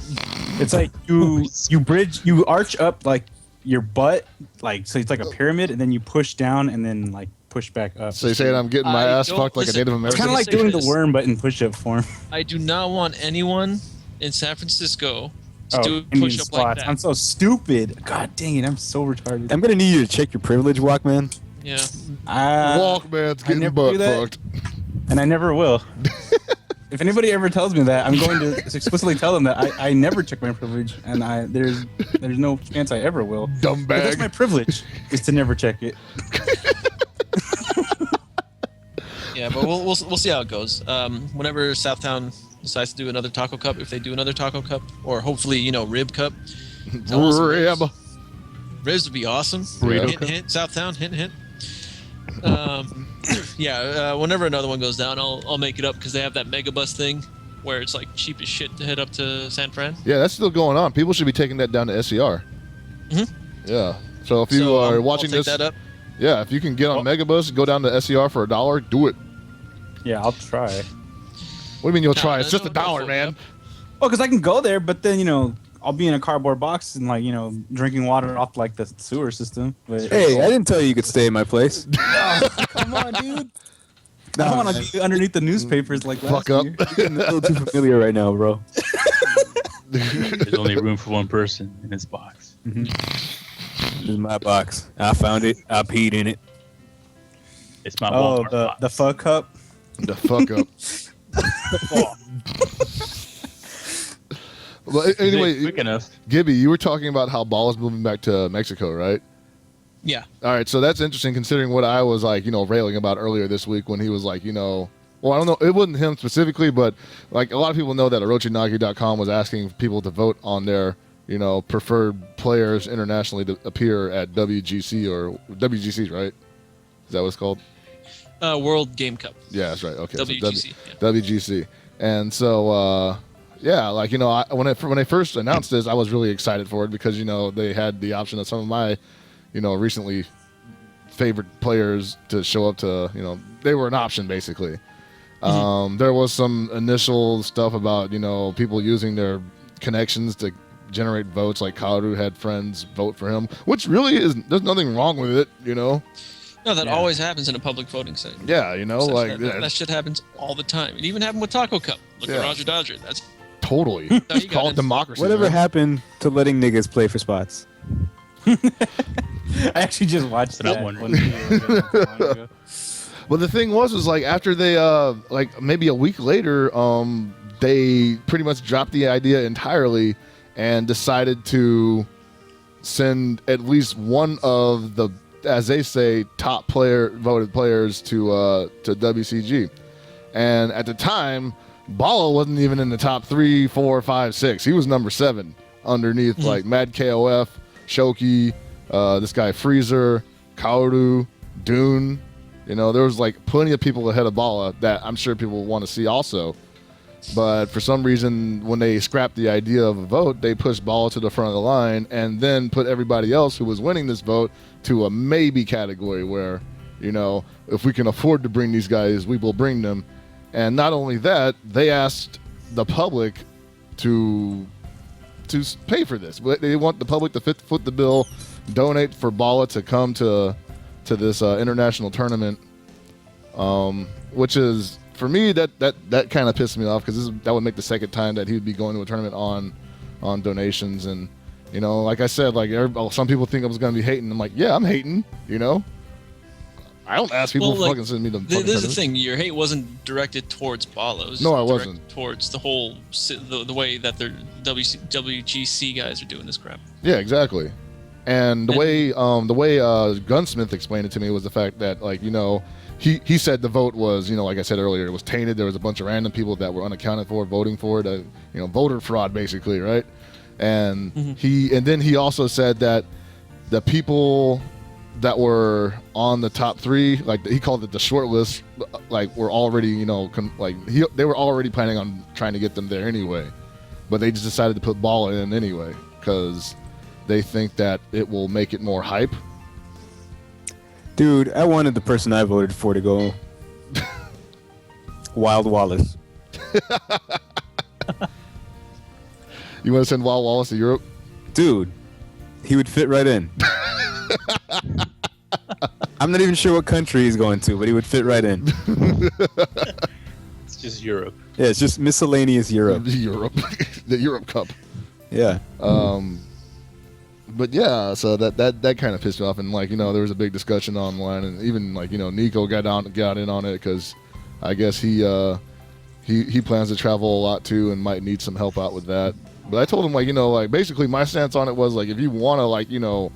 S1: It's like you arch up like your butt, like so it's like a pyramid, and then you push down and then like push back up.
S2: So you're saying I'm getting my
S3: I
S2: ass
S3: don't-
S2: fucked like
S3: listen,
S2: a Native
S1: It's
S2: American?
S1: kind of like
S3: say
S1: doing the
S3: this.
S1: worm, but in push-up form.
S3: I do not want anyone in San Francisco to do a
S1: Indian
S3: push-up like
S1: squats.
S3: that.
S1: I'm so stupid. God dang it, I'm so retarded.
S4: I'm gonna need you to check your privilege, Walkman.
S3: Yeah.
S2: Walkman's
S1: I
S2: getting
S1: never
S2: butt
S1: do that.
S2: fucked.
S1: And I never will. If anybody ever tells me that, I'm going to explicitly tell them that I never check my privilege, and there's no chance I ever will.
S2: Dumb
S1: But that's
S2: bag.
S1: my privilege, is to never check it.
S3: Yeah, but we'll see how it goes. Whenever Southtown decides to do another Taco Cup, if they do another Taco Cup, or hopefully Rib Cup, I want some ribs.
S2: Rib.
S3: Ribs would be awesome.
S2: Burrito
S3: Hint,
S2: Cup.
S3: hint, Southtown, hint, hint. Whenever another one goes down, I'll make it up because they have that mega bus thing where it's like cheap as shit to head up to San Fran.
S2: Yeah, that's still going on. People should be taking that down to SCR.
S3: Mhm.
S2: Yeah. So if you are watching
S3: I'll take
S2: this,
S3: that up.
S2: yeah, if you can get on Megabus, go down to SCR for $1, do it.
S1: Yeah, I'll try.
S2: What do you mean you'll try? It's
S3: no,
S2: just
S3: no,
S2: $1,
S3: no,
S2: man.
S1: Oh, because I can go there, but then I'll be in a cardboard box and like drinking water off like the sewer system. But,
S4: Hey, I didn't tell you you could stay in my place.
S1: come on, dude. I don't want to be underneath the newspapers like
S2: Fuck
S1: last
S2: up.
S1: year.
S4: Getting a little too familiar right now, bro.
S6: there's only room for one person in this box.
S4: This is my box. I found it. I peed in it.
S6: It's my
S1: Oh,
S6: Walmart
S1: the
S6: box.
S1: fuck cup.
S2: The fuck up. Well, anyway,
S6: quick enough.
S2: Gibby, you were talking about how ball is moving back to Mexico, right?
S3: Yeah.
S2: All right, so that's interesting considering what I was like, railing about earlier this week when he was like, well, I don't know, it wasn't him specifically, but like a lot of people know that OrochiNagi.com was asking people to vote on their preferred players internationally to appear at WGC or WGC, right? Is that what it's called?
S3: World Game Cup.
S2: Yeah, that's right. Okay,
S3: WGC.
S2: So WGC, and so when they first announced this, I was really excited for it because they had the option of some of my recently favorite players to show up to they were an option basically. There was some initial stuff about people using their connections to generate votes, like Kaoru had friends vote for him, which really there's nothing wrong with it.
S3: No, that always happens in a public voting site.
S2: Yeah,
S3: that shit happens all the time. It even happened with Taco Cup. Look at Roger Dodger. That's
S2: totally it's called democracy.
S4: Whatever happened to letting niggas play for spots?
S1: I actually just watched that one.
S2: But the thing was like after they maybe a week later, they pretty much dropped the idea entirely and decided to send at least one of the, as they say, top voted players to WCG. And at the time, Bala wasn't even in the top 3, 4, 5, 6. He was number 7 underneath like Mad KOF, Shoki, this guy Freezer, Kaoru, Dune. There was like plenty of people ahead of Bala that I'm sure people want to see also. But for some reason, when they scrapped the idea of a vote, they pushed Bala to the front of the line and then put everybody else who was winning this vote to a maybe category where, if we can afford to bring these guys, we will bring them. And not only that, they asked the public to pay for this. They want the public to foot the bill, donate for Bala to come to this international tournament, which is, for me, that kind of pissed me off because that would make the second time that he would be going to a tournament on donations. And like I said, like some people think I was going to be hating. I'm like, yeah, I'm hating. I don't ask people to fucking send me the.
S3: There's the thing: your hate wasn't directed towards Bala.
S2: No, I wasn't.
S3: Towards the whole the way that their WGC guys are doing this crap.
S2: Yeah, exactly. And the way Gunsmith explained it to me was the fact that he said the vote was like I said earlier, it was tainted. There was a bunch of random people that were unaccounted for voting for it. Voter fraud basically, right? And then he also said that the people that were on the top 3, like he called it the short list, like were already they were already planning on trying to get them there anyway, but they just decided to put Bala in anyway because they think that it will make it more hype.
S4: Dude, I wanted the person I voted for to go. Wild Wallace.
S2: You want to send Wild Wallace to Europe?
S4: Dude, he would fit right in. I'm not even sure what country he's going to, but he would fit right in.
S6: It's just Europe.
S4: Yeah, it's just miscellaneous Europe.
S2: The Europe Cup.
S4: Yeah.
S2: But yeah, so that kind of pissed me off, and there was a big discussion online, and even Nico got in on it because I guess he plans to travel a lot too and might need some help out with that. But I told him basically my stance on it was if you want to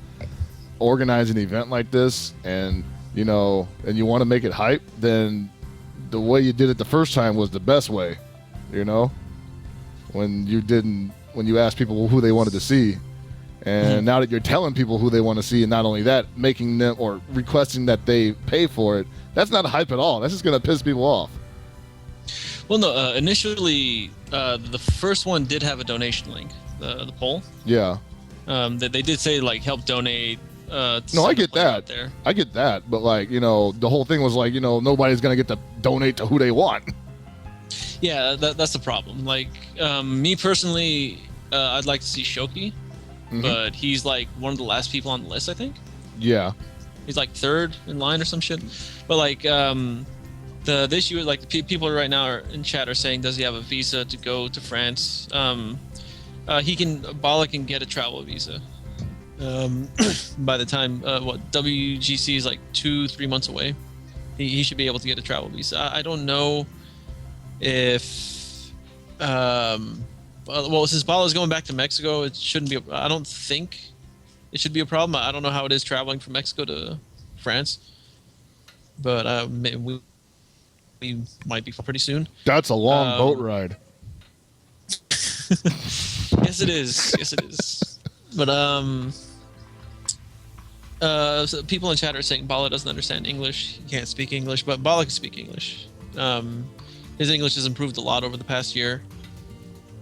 S2: organize an event like this and and you want to make it hype, then the way you did it the first time was the best way, when you asked people who they wanted to see. And now that you're telling people who they want to see, and not only that, making them or requesting that they pay for it, that's not a hype at all. That's just going to piss people off.
S3: Well, no, initially, the first one did have a donation link, the poll.
S2: Yeah.
S3: They did say, help donate.
S2: No, I get that. I get that. But, the whole thing was, nobody's going to get to donate to who they want.
S3: Yeah, that's the problem. Me personally, I'd like to see Shoki. But he's one of the last people on the list, I think.
S2: Yeah.
S3: He's 3rd in line or some shit. But the issue is people right now in chat are saying, does he have a visa to go to France? Bala can get a travel visa. By the time WGC is 2-3 months away, he should be able to get a travel visa. I don't know if since Bala's going back to Mexico, it shouldn't be. I don't think it should be a problem. I don't know how it is traveling from Mexico to France, but we might be pretty soon.
S2: That's a long boat ride.
S3: Yes, it is. Yes, it is. But so people in chat are saying Bala doesn't understand English. He can't speak English, but Bala can speak English. His English has improved a lot over the past year.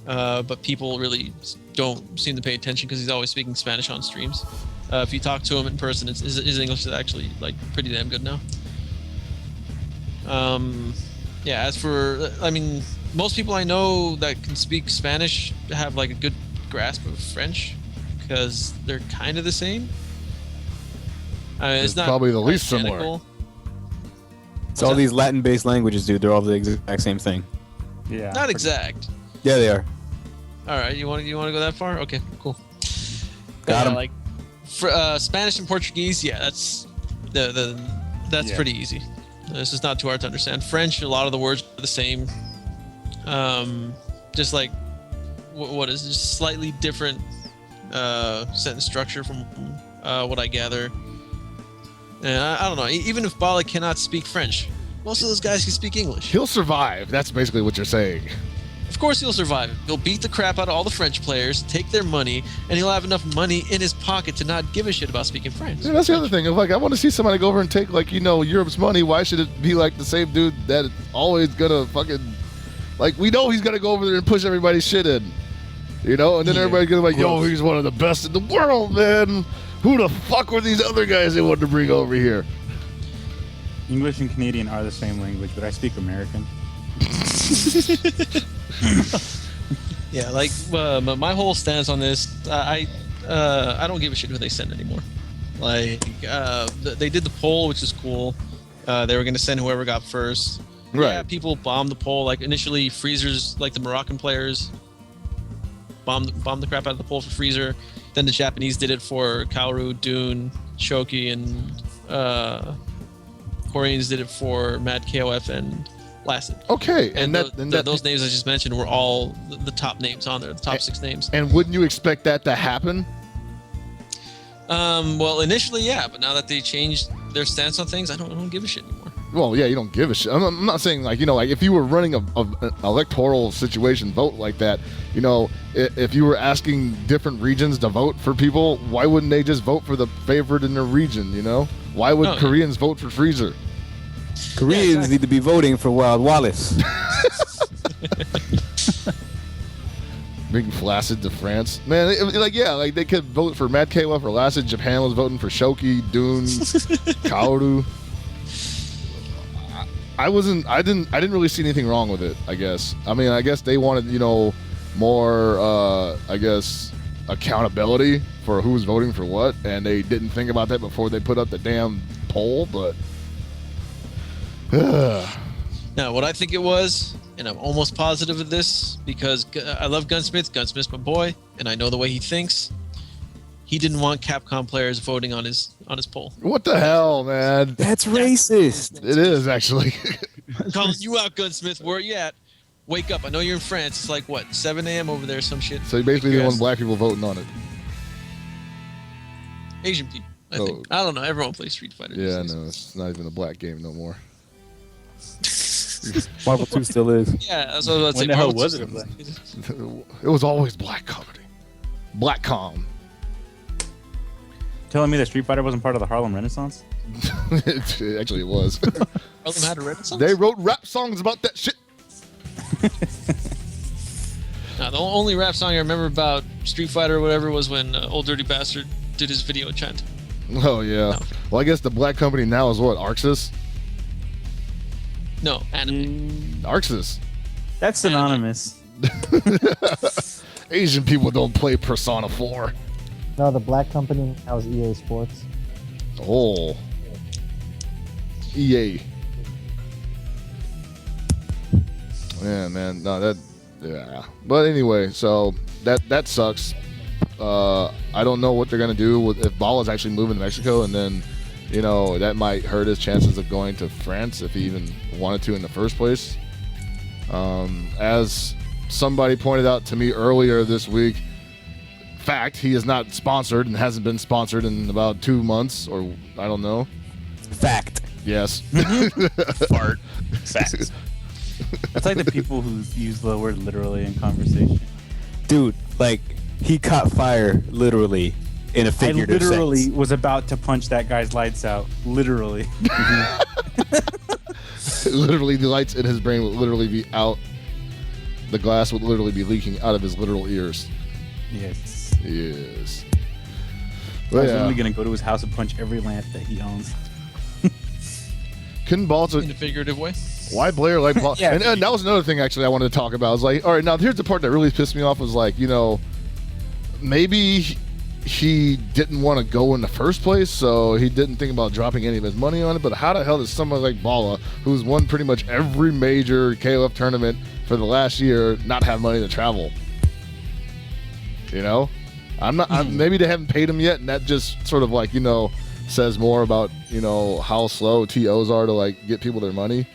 S3: But people really don't seem to pay attention because he's always speaking Spanish on streams. If you talk to him in person, his English is actually like pretty damn good now. Yeah, as for, I mean, most people I know that can speak Spanish have like a good grasp of French because they're kind of the same. It's not
S2: probably the least
S3: identical.
S2: similar.
S4: It's all these Latin-based languages, dude. They're all the exact same thing.
S1: Yeah.
S3: Not exact.
S4: Yeah, they are.
S3: All right, you want to go that far? Okay, cool.
S4: Got
S3: Yeah,
S4: 'em.
S3: like for, Spanish and Portuguese, yeah, that's that's pretty easy. This is not too hard to understand. French, a lot of the words are the same. Just like what is just slightly different sentence structure from what I gather. And I don't know. Even if Bala cannot speak French, most of those guys can speak English.
S2: He'll survive. That's basically what you're saying.
S3: Of course he'll survive. He'll beat the crap out of all the French players, take their money, and he'll have enough money in his pocket to not give a shit about speaking French.
S2: Yeah, that's the other thing. If, like, I want to see somebody go over and take, like, Europe's money. Why should it be like the same dude that always gonna fucking, like, we know he's gonna go over there and push everybody's shit in, and then everybody's gonna be like, yo, he's one of the best in the world, man. Who the fuck were these other guys they wanted to bring over here?
S1: English and Canadian are the same language, but I speak American.
S3: Yeah, like my whole stance on this, I don't give a shit who they send anymore. Like they did the poll, which is cool. They were gonna send whoever got first.
S2: Right.
S3: Yeah, people bombed the poll. Like initially, Freezers, like the Moroccan players, bombed the crap out of the poll for Freezer. Then the Japanese did it for Kaoru, Dune, Shoki, and Koreans did it for Mad KOF and Placid.
S2: Okay,
S3: And those names I just mentioned were all the top names on there, the top 6 names.
S2: And wouldn't you expect that to happen?
S3: Well, initially, yeah, but now that they changed their stance on things, I don't give a shit anymore.
S2: Well, yeah, you don't give a shit. I'm not saying like if you were running an electoral situation vote like that, if you were asking different regions to vote for people, why wouldn't they just vote for the favorite in their region? Why would Koreans vote for Freezer?
S4: Koreans need to be voting for Wild Wallace.
S2: Bring Flaccid to France, man. They could vote for Mad KOF or Lacid. Japan was voting for Shoki, Dune, Kaoru. I didn't really see anything wrong with it, I guess. I mean, I guess they wanted, more, accountability for who was voting for what, and they didn't think about that before they put up the damn poll, but...
S3: Now, what I think it was, and I'm almost positive of this, because I love Gunsmith. Gunsmith's my boy, and I know the way he thinks. He didn't want Capcom players voting on his poll.
S2: What the hell, man?
S4: That's racist.
S2: It is, actually.
S3: Calling you out, Gunsmith. Where are you at? Wake up. I know you're in France. It's like, what, 7 a.m. over there, some shit?
S2: So you basically didn't want black people voting on it.
S3: Asian people, I think. I don't know. Everyone plays Street Fighter.
S2: Yeah, no, it's not even a black game no more.
S4: Marvel 2 still is.
S3: Yeah, that's what I was about to say.
S6: When the hell
S3: Marvel
S6: was
S3: two-
S6: it a black?
S2: It was always black comedy. Blackcom.
S1: Telling me that Street Fighter wasn't part of the Harlem Renaissance?
S2: Actually, it was.
S3: Harlem had a Renaissance?
S2: They wrote rap songs about that shit.
S3: No, the only rap song I remember about Street Fighter or whatever was when Old Dirty Bastard did his video chant.
S2: Oh, yeah.
S3: No.
S2: Well, I guess the black company now is what? Arxis?
S3: No, anime.
S2: Arxis.
S1: That's synonymous.
S2: Asian people don't play Persona 4.
S7: No, the black company now is EA Sports.
S2: Oh. EA. Yeah, man. No, that... Yeah. But anyway, so that sucks. I don't know what they're going to do if Bala's actually moving to Mexico, and then, that might hurt his chances of going to France if he even wanted to in the first place. As somebody pointed out to me earlier this week, fact, he is not sponsored and hasn't been sponsored in about 2 months, or I don't know.
S4: Fact.
S2: Yes.
S6: Fart. Facts.
S1: That's like the people who use the word literally in conversation.
S4: Dude, like, he caught fire literally in a
S1: I
S4: figurative
S1: literally
S4: sense.
S1: was about to punch that guy's lights out. Literally.
S2: Literally, the lights in his brain would literally be out. The glass would literally be leaking out of his literal ears.
S1: Yes.
S2: Yes.
S1: I
S2: But
S1: was
S2: yeah,
S1: literally gonna go to his house and punch every lamp that he owns.
S2: couldn't balls.
S3: In a figurative way.
S2: Why Blair like Paul?
S1: Yeah.
S2: And that was another thing actually I wanted to talk about. I was like, all right, now here's the part that really pissed me off was like, maybe he didn't want to go in the first place, so he didn't think about dropping any of his money on it. But how the hell does someone like Bala, who's won pretty much every major KOF tournament for the last year, not have money to travel? Maybe they haven't paid him yet, and that just sort of like, says more about, how slow TOs are to like get people their money.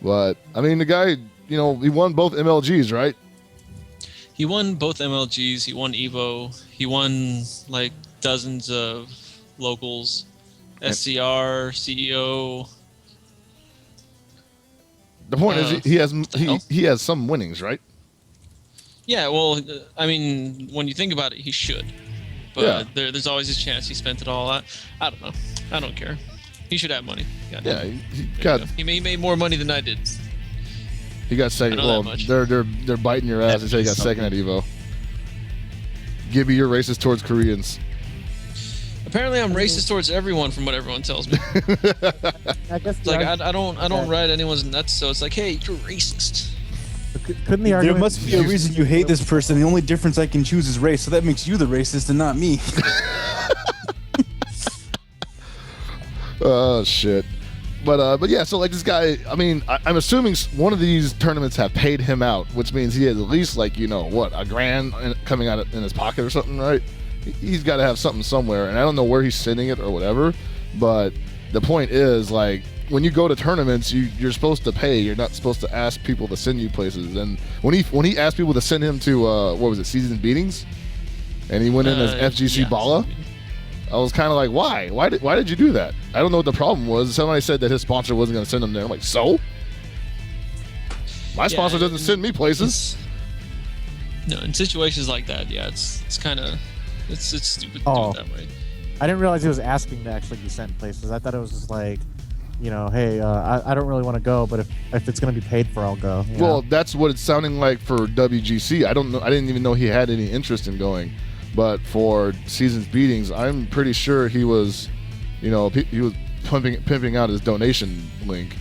S2: But I mean, the guy, he won both MLGs, right?
S8: He won both MLGs. He won Evo. He won like dozens of locals, SCR, CEO.
S2: The point is he has some winnings, right?
S8: Yeah, well, I mean, when you think about it, he should. But
S2: Yeah.
S8: there's always a chance he spent it all out. I don't know. I don't care. He should have money.
S2: Yeah,
S8: There
S2: he
S8: you
S2: got
S8: go. He made more money than I did.
S2: second.
S8: I know
S2: Well,
S8: that much.
S2: they're biting your ass and say he got second at Evo. Gibby, you're racist towards Koreans.
S8: Apparently, I'm racist towards everyone, from what everyone tells me.
S7: I guess
S8: It's like I don't ride anyone's nuts, so it's like, hey, you're racist.
S7: couldn't the
S1: There
S7: argument
S1: must be a reason you hate this person. The only difference I can choose is race, so that makes you the racist and not me.
S2: Oh shit. But yeah, so like this guy, I mean, I'm assuming one of these tournaments have paid him out, which means he has at least like $1,000 coming out in his pocket or something, right? He's got to have something somewhere, and I don't know where he's sending it or whatever. But the point is, like, when you go to tournaments, you're supposed to pay. You're not supposed to ask people to send you places. And when he asked people to send him to seasons beatings, and he went in as FGC
S8: yeah.
S2: Bala. I was kind of like, why? Why did you do that? I don't know what the problem was. Somebody said that his sponsor wasn't going to send him there. I'm like, so? My sponsor doesn't send me places.
S8: No, in situations like that, yeah, it's kind of it's stupid to
S5: Oh.
S8: do it that way.
S5: I didn't realize he was asking to actually be sent places. I thought it was just like, hey, I don't really want to go, but if it's going to be paid for, I'll go. you
S2: Well,
S5: know?
S2: that's what it's sounding like for WGC. I don't know. I didn't even know he had any interest in going. But for seasons beatings, I'm pretty sure he was, he was pimping out his donation link.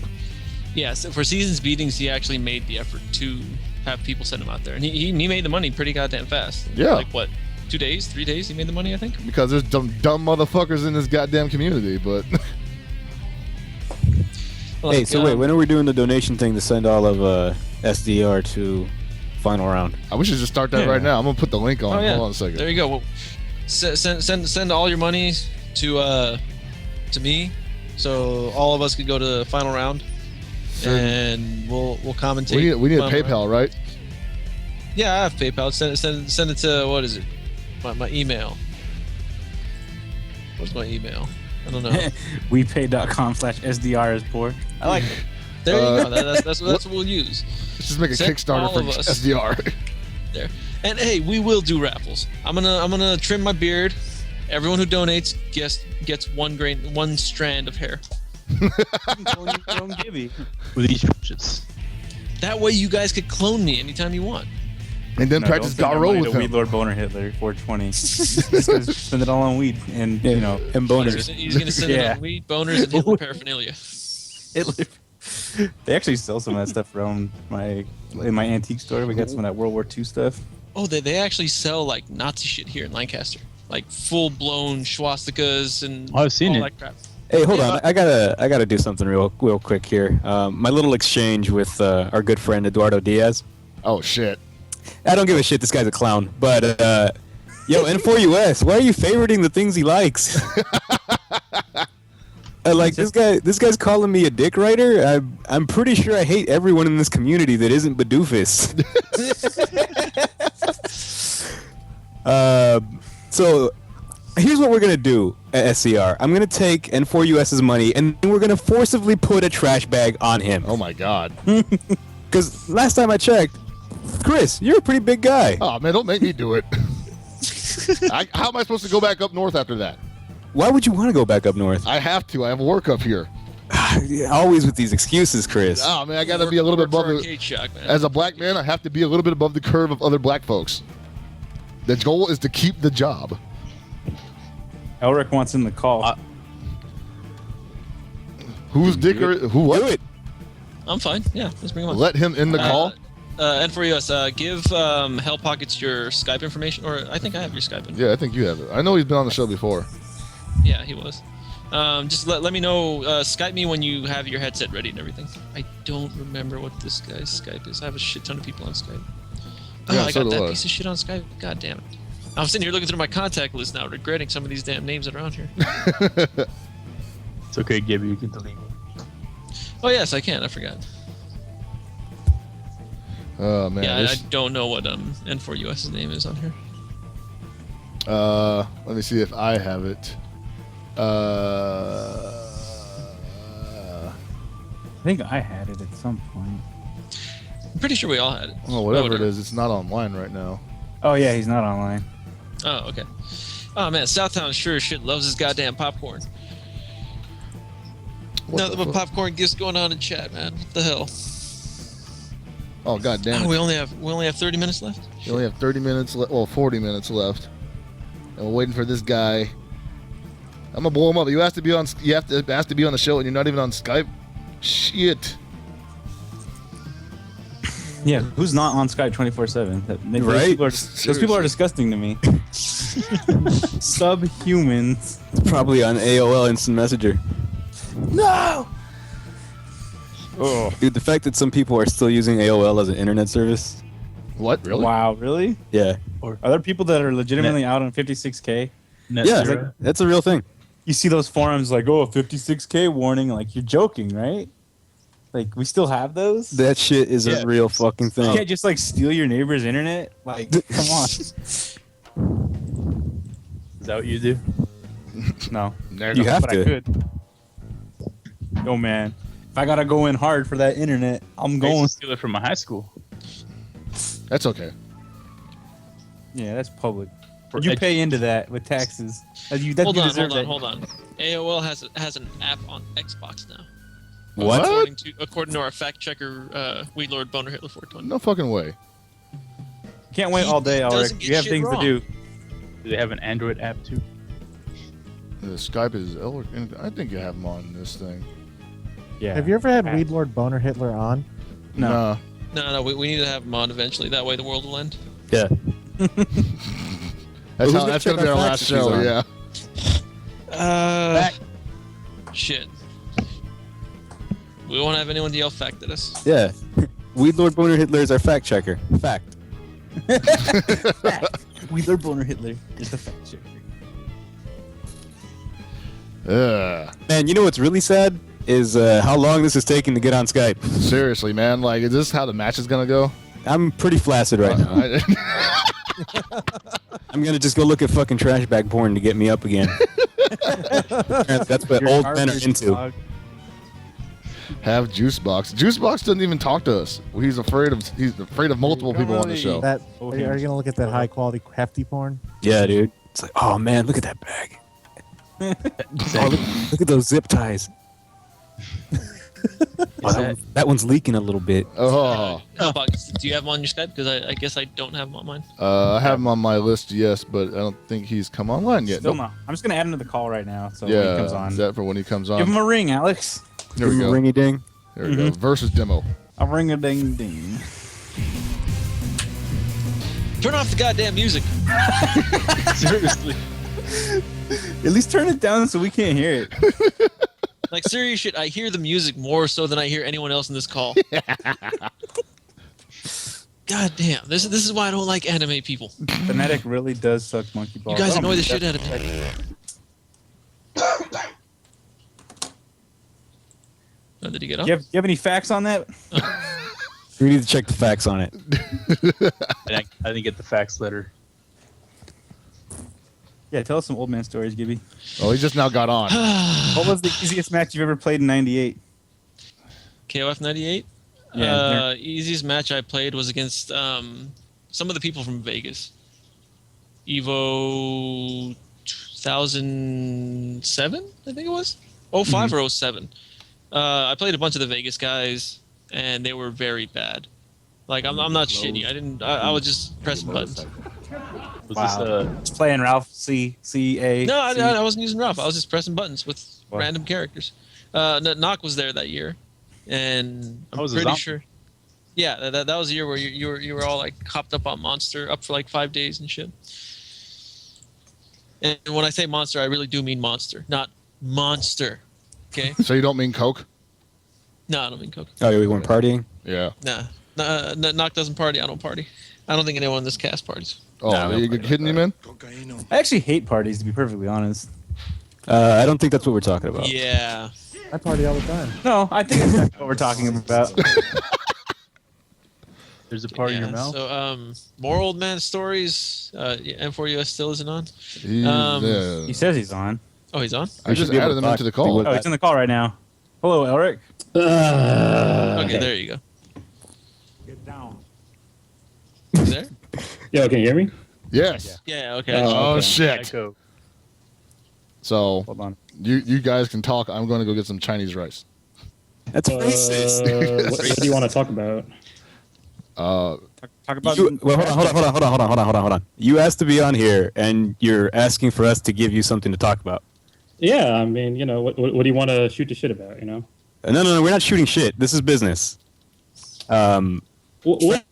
S8: Yeah, so for seasons beatings, he actually made the effort to have people send him out there, and he made the money pretty goddamn fast.
S2: Yeah.
S8: Like what, 2 days, 3 days? He made the money, I think.
S2: Because there's dumb motherfuckers in this goddamn community, but
S4: Hey, so wait, when are we doing the donation thing to send all of SDR to final round?
S2: we should just start that right now. I'm gonna put the link on.
S8: Oh, yeah.
S2: Hold on a second.
S8: There you go. Well, send all your money to me, so all of us could go to the final round, and we'll commentate.
S2: We need a
S8: final round.
S2: PayPal, right?
S8: Yeah, I have PayPal. Send it to, what is it? My email. What's my email? I don't know.
S1: WePay.com/SDR is poor. I like it.
S8: There you go. That's what we'll use.
S2: Let's just make a
S8: Send
S2: Kickstarter
S8: all
S2: for
S8: of us.
S2: SDR.
S8: There. And hey, we will do raffles. I'm gonna trim my beard. Everyone who donates gets one strand of hair.
S6: With each purchase.
S8: That way, you guys could clone me anytime you want.
S2: And then practice Garo with
S1: Weed
S2: him.
S1: Lord Boner Hitler 420. This guy's spend it all on weed and
S4: and boners.
S8: He's gonna send it
S1: Yeah.
S8: on weed, boners, and Hitler paraphernalia.
S1: Hitler. They actually sell some of that stuff around in my antique store. We got some of that World War II stuff.
S8: Oh, they actually sell like Nazi shit here in Lancaster, like full blown swastikas and
S6: Oh, I've seen
S8: all
S6: it.
S8: that crap.
S4: Hey, hold on. I gotta do something real quick here. My little exchange with our good friend Eduardo Diaz.
S2: Oh shit.
S4: I don't give a shit. This guy's a clown. But yo, N4US, why are you favoriting the things he likes? This guy's calling me a dick writer. I'm pretty sure I hate everyone in this community that isn't Badoofus. So here's what we're gonna do at SCR. I'm gonna take N4US's money and we're gonna forcibly put a trash bag on him.
S2: Oh my god.
S4: Because last time I checked, Chris, you're a pretty big guy.
S2: Oh man, don't make me do it. How am I supposed to go back up north after that?
S4: Why would you want to go back up north?
S2: I have to. I have work up here.
S4: Always with these excuses, Chris.
S2: Oh man, I gotta be a little bit above the.
S3: Arcade Shack, man.
S2: As a black man, I have to be a little bit above the curve of other black folks. The goal is to keep the job.
S1: Elric wants in the call.
S2: Who's Dicker? Who what?
S4: Do it.
S3: I'm fine. Yeah, let's bring him on.
S2: Let him in the call.
S3: And for us, give Hell Pockets your Skype information, or I think I have your Skype information.
S2: Yeah, I think you have it. I know he's been on the show before.
S3: Yeah, he was. Just let me know. Skype me when you have your headset ready and everything. I don't remember what this guy's Skype is. I have a shit ton of people on Skype. Oh,
S2: Yeah,
S3: I
S2: so
S3: got
S2: do
S3: that
S2: I.
S3: piece of shit on Skype. God damn it. I'm sitting here looking through my contact list now, regretting some of these damn names that are on here.
S6: It's okay, Gibby. You can delete me.
S3: Oh yes, I can. I forgot.
S2: Oh man.
S3: Yeah, I
S2: this-
S3: don't know what N4US's name is on here.
S2: Let me see if I have it.
S1: I think I had it at some point.
S3: I'm pretty sure we all had it.
S2: Well, whatever it is, it's not online right now.
S1: Oh yeah, he's not online.
S3: Oh, okay. Oh man, Southtown sure as shit loves his goddamn popcorn.
S2: What
S3: Nothing
S2: the
S3: but
S2: fuck?
S3: popcorn gifts going on in chat, man. What the hell?
S2: Oh god damn
S3: Oh,
S2: it!
S3: we only have 30 minutes left.
S2: You only have 30 minutes left. Well, 40 minutes left, and we're waiting for this guy. I'm gonna blow him up. You have to be on. You have to ask to be on the show, and you're not even on Skype. Shit.
S1: Yeah, who's not on Skype 24/7?
S4: Right?
S1: Those people are disgusting to me. Subhumans.
S4: It's probably on AOL Instant Messenger.
S1: No.
S4: Oh, dude, the fact that some people are still using AOL as an internet service.
S2: What? Really?
S1: Wow, really?
S4: Yeah.
S1: Are there people that are legitimately out on 56K?
S6: Net
S4: Yeah,
S6: zero.
S4: that's a real thing.
S1: You see those forums like, oh, 56K warning. Like, you're joking, right? Like, we still have those?
S4: That shit is
S6: Yeah.
S4: a real fucking
S1: You
S4: thing.
S1: can't just, like, steal your neighbor's internet? Like, come on.
S6: Is that what you do?
S1: No.
S4: You have
S1: But I
S4: to.
S1: could. Yo, man. If I gotta go in hard for that internet, I'm
S6: I used
S1: going.
S6: to steal it from my high school.
S2: That's okay.
S1: Yeah, that's public.
S6: For
S1: You
S6: edu-
S1: pay into that with taxes. Hold
S3: Hold on. AOL has an app on Xbox now.
S4: What?
S3: According to our fact checker, Weed Lord Boner Hitler 420.
S2: No fucking way.
S1: Can't wait all day,
S3: doesn't
S1: Ulrich.
S3: get
S1: We have
S3: shit
S1: things
S3: wrong.
S1: to do.
S6: Do they have an Android app too?
S2: Skype is. I think you have him on this thing.
S1: Yeah.
S5: Have you ever had Weed Lord Boner Hitler on?
S1: No.
S2: Nah.
S3: No, we need to have him on eventually. That way the world will end.
S4: Yeah.
S2: That's
S4: Who's gonna
S2: that's
S4: check
S2: gonna be
S4: our
S2: our
S4: facts
S2: last
S4: if he's
S2: show.
S4: on?
S2: Yeah.
S3: Shit. We won't have anyone to yell fact at us.
S4: Yeah. Weed Lord Boner Hitler is our fact checker. Fact.
S1: Wheeler Boner Hitler is the fact checker.
S4: Man, you know what's really sad is how long this is taking to get on Skype.
S2: Seriously, man. Like, is this how the match is gonna go?
S4: I'm pretty flaccid right now.
S2: I-
S4: I'm gonna just go look at fucking trash bag porn to get me up again. That's what
S1: You're
S4: old men are
S1: garbage,
S4: into.
S1: dog.
S2: have Juicebox. Juicebox doesn't even talk to us. He's afraid of multiple people on the show.
S5: That are you gonna look at that high quality hefty porn?
S4: Yeah, dude. It's like, oh man, look at that bag. Oh, look at those zip ties. Oh, that one's leaking a little bit.
S2: Oh,
S3: Do you have him on your Skype? Because I guess I don't have him on mine.
S2: I have him on my list, yes, but I don't think he's come online yet.
S1: Still
S2: Nope.
S1: not. I'm just gonna add him to the call right now. So when
S2: Yeah,
S1: he comes on,
S2: is that for when he comes
S1: give him
S2: on?
S1: a ring, Alex.
S2: There we
S4: Give him
S2: go.
S4: a ringy ding.
S2: There we go. Versus demo.
S1: A ring a ding ding.
S3: Turn off the goddamn music.
S6: Seriously.
S1: At least turn it down so we can't hear it.
S3: Like serious shit. I hear the music more so than I hear anyone else in this call. God damn. This is why I don't like anime people.
S1: Fnatic really does suck monkey balls.
S3: You guys
S1: Oh,
S3: annoy the
S1: man,
S3: shit out of me. Oh, did he get off?
S1: You have any facts on that?
S4: We need to check the facts on it.
S6: I didn't get the fax letter.
S1: Yeah, tell us some old man stories, Gibby.
S2: Oh, he just now got on.
S1: What was the easiest match you've ever played in '98?
S3: KOF 98.
S8: Easiest match I played was against some of the people from Vegas. Evo 2007, I think it was. 05 or 07. I played a bunch of the Vegas guys, and they were very bad. Like, I'm not shitty. I was just pressing buttons.
S6: Was
S1: It's playing Ralph C.A.
S8: No, I wasn't using Ralph. I was just pressing buttons with random characters. Knock was there that year, and I'm pretty sure. Yeah, that was the year where you were all like hopped up on Monster, up for like 5 days and shit. And when I say Monster, I really do mean Monster, not Monster. Okay.
S2: So you don't mean Coke?
S8: No, I don't mean Coke.
S4: Oh, we went partying?
S2: Yeah.
S8: Nah. Knock doesn't party. I don't party. I don't think anyone in this cast parties.
S2: Oh, are you kidding me, man?
S1: I actually hate parties, to be perfectly honest.
S4: I don't think that's what we're talking about.
S8: Yeah.
S5: I party all the time.
S1: No, I think that's what we're talking about.
S6: There's a part in your mouth.
S8: So, more old man stories. M4US still isn't on.
S1: He says he's on.
S8: Oh, he's on?
S2: I just added him into the call.
S1: Oh, he's in the call right now. Hello, Elric.
S8: Okay, there you go.
S1: Get down.
S8: You there?
S9: Yeah, can you hear me?
S2: Yes.
S8: Yeah, okay.
S2: Oh,
S9: okay.
S2: shit.
S6: Echo.
S2: So,
S1: Hold on.
S2: you guys can talk. I'm going to go get some Chinese rice.
S4: That's racist.
S9: What do you want to talk about?
S1: Talk about.
S4: Hold on. You asked to be on here, and you're asking for us to give you something to talk about.
S9: Yeah, I mean, what do you want to shoot the shit about,
S4: No, we're not shooting shit. This is business.
S9: What's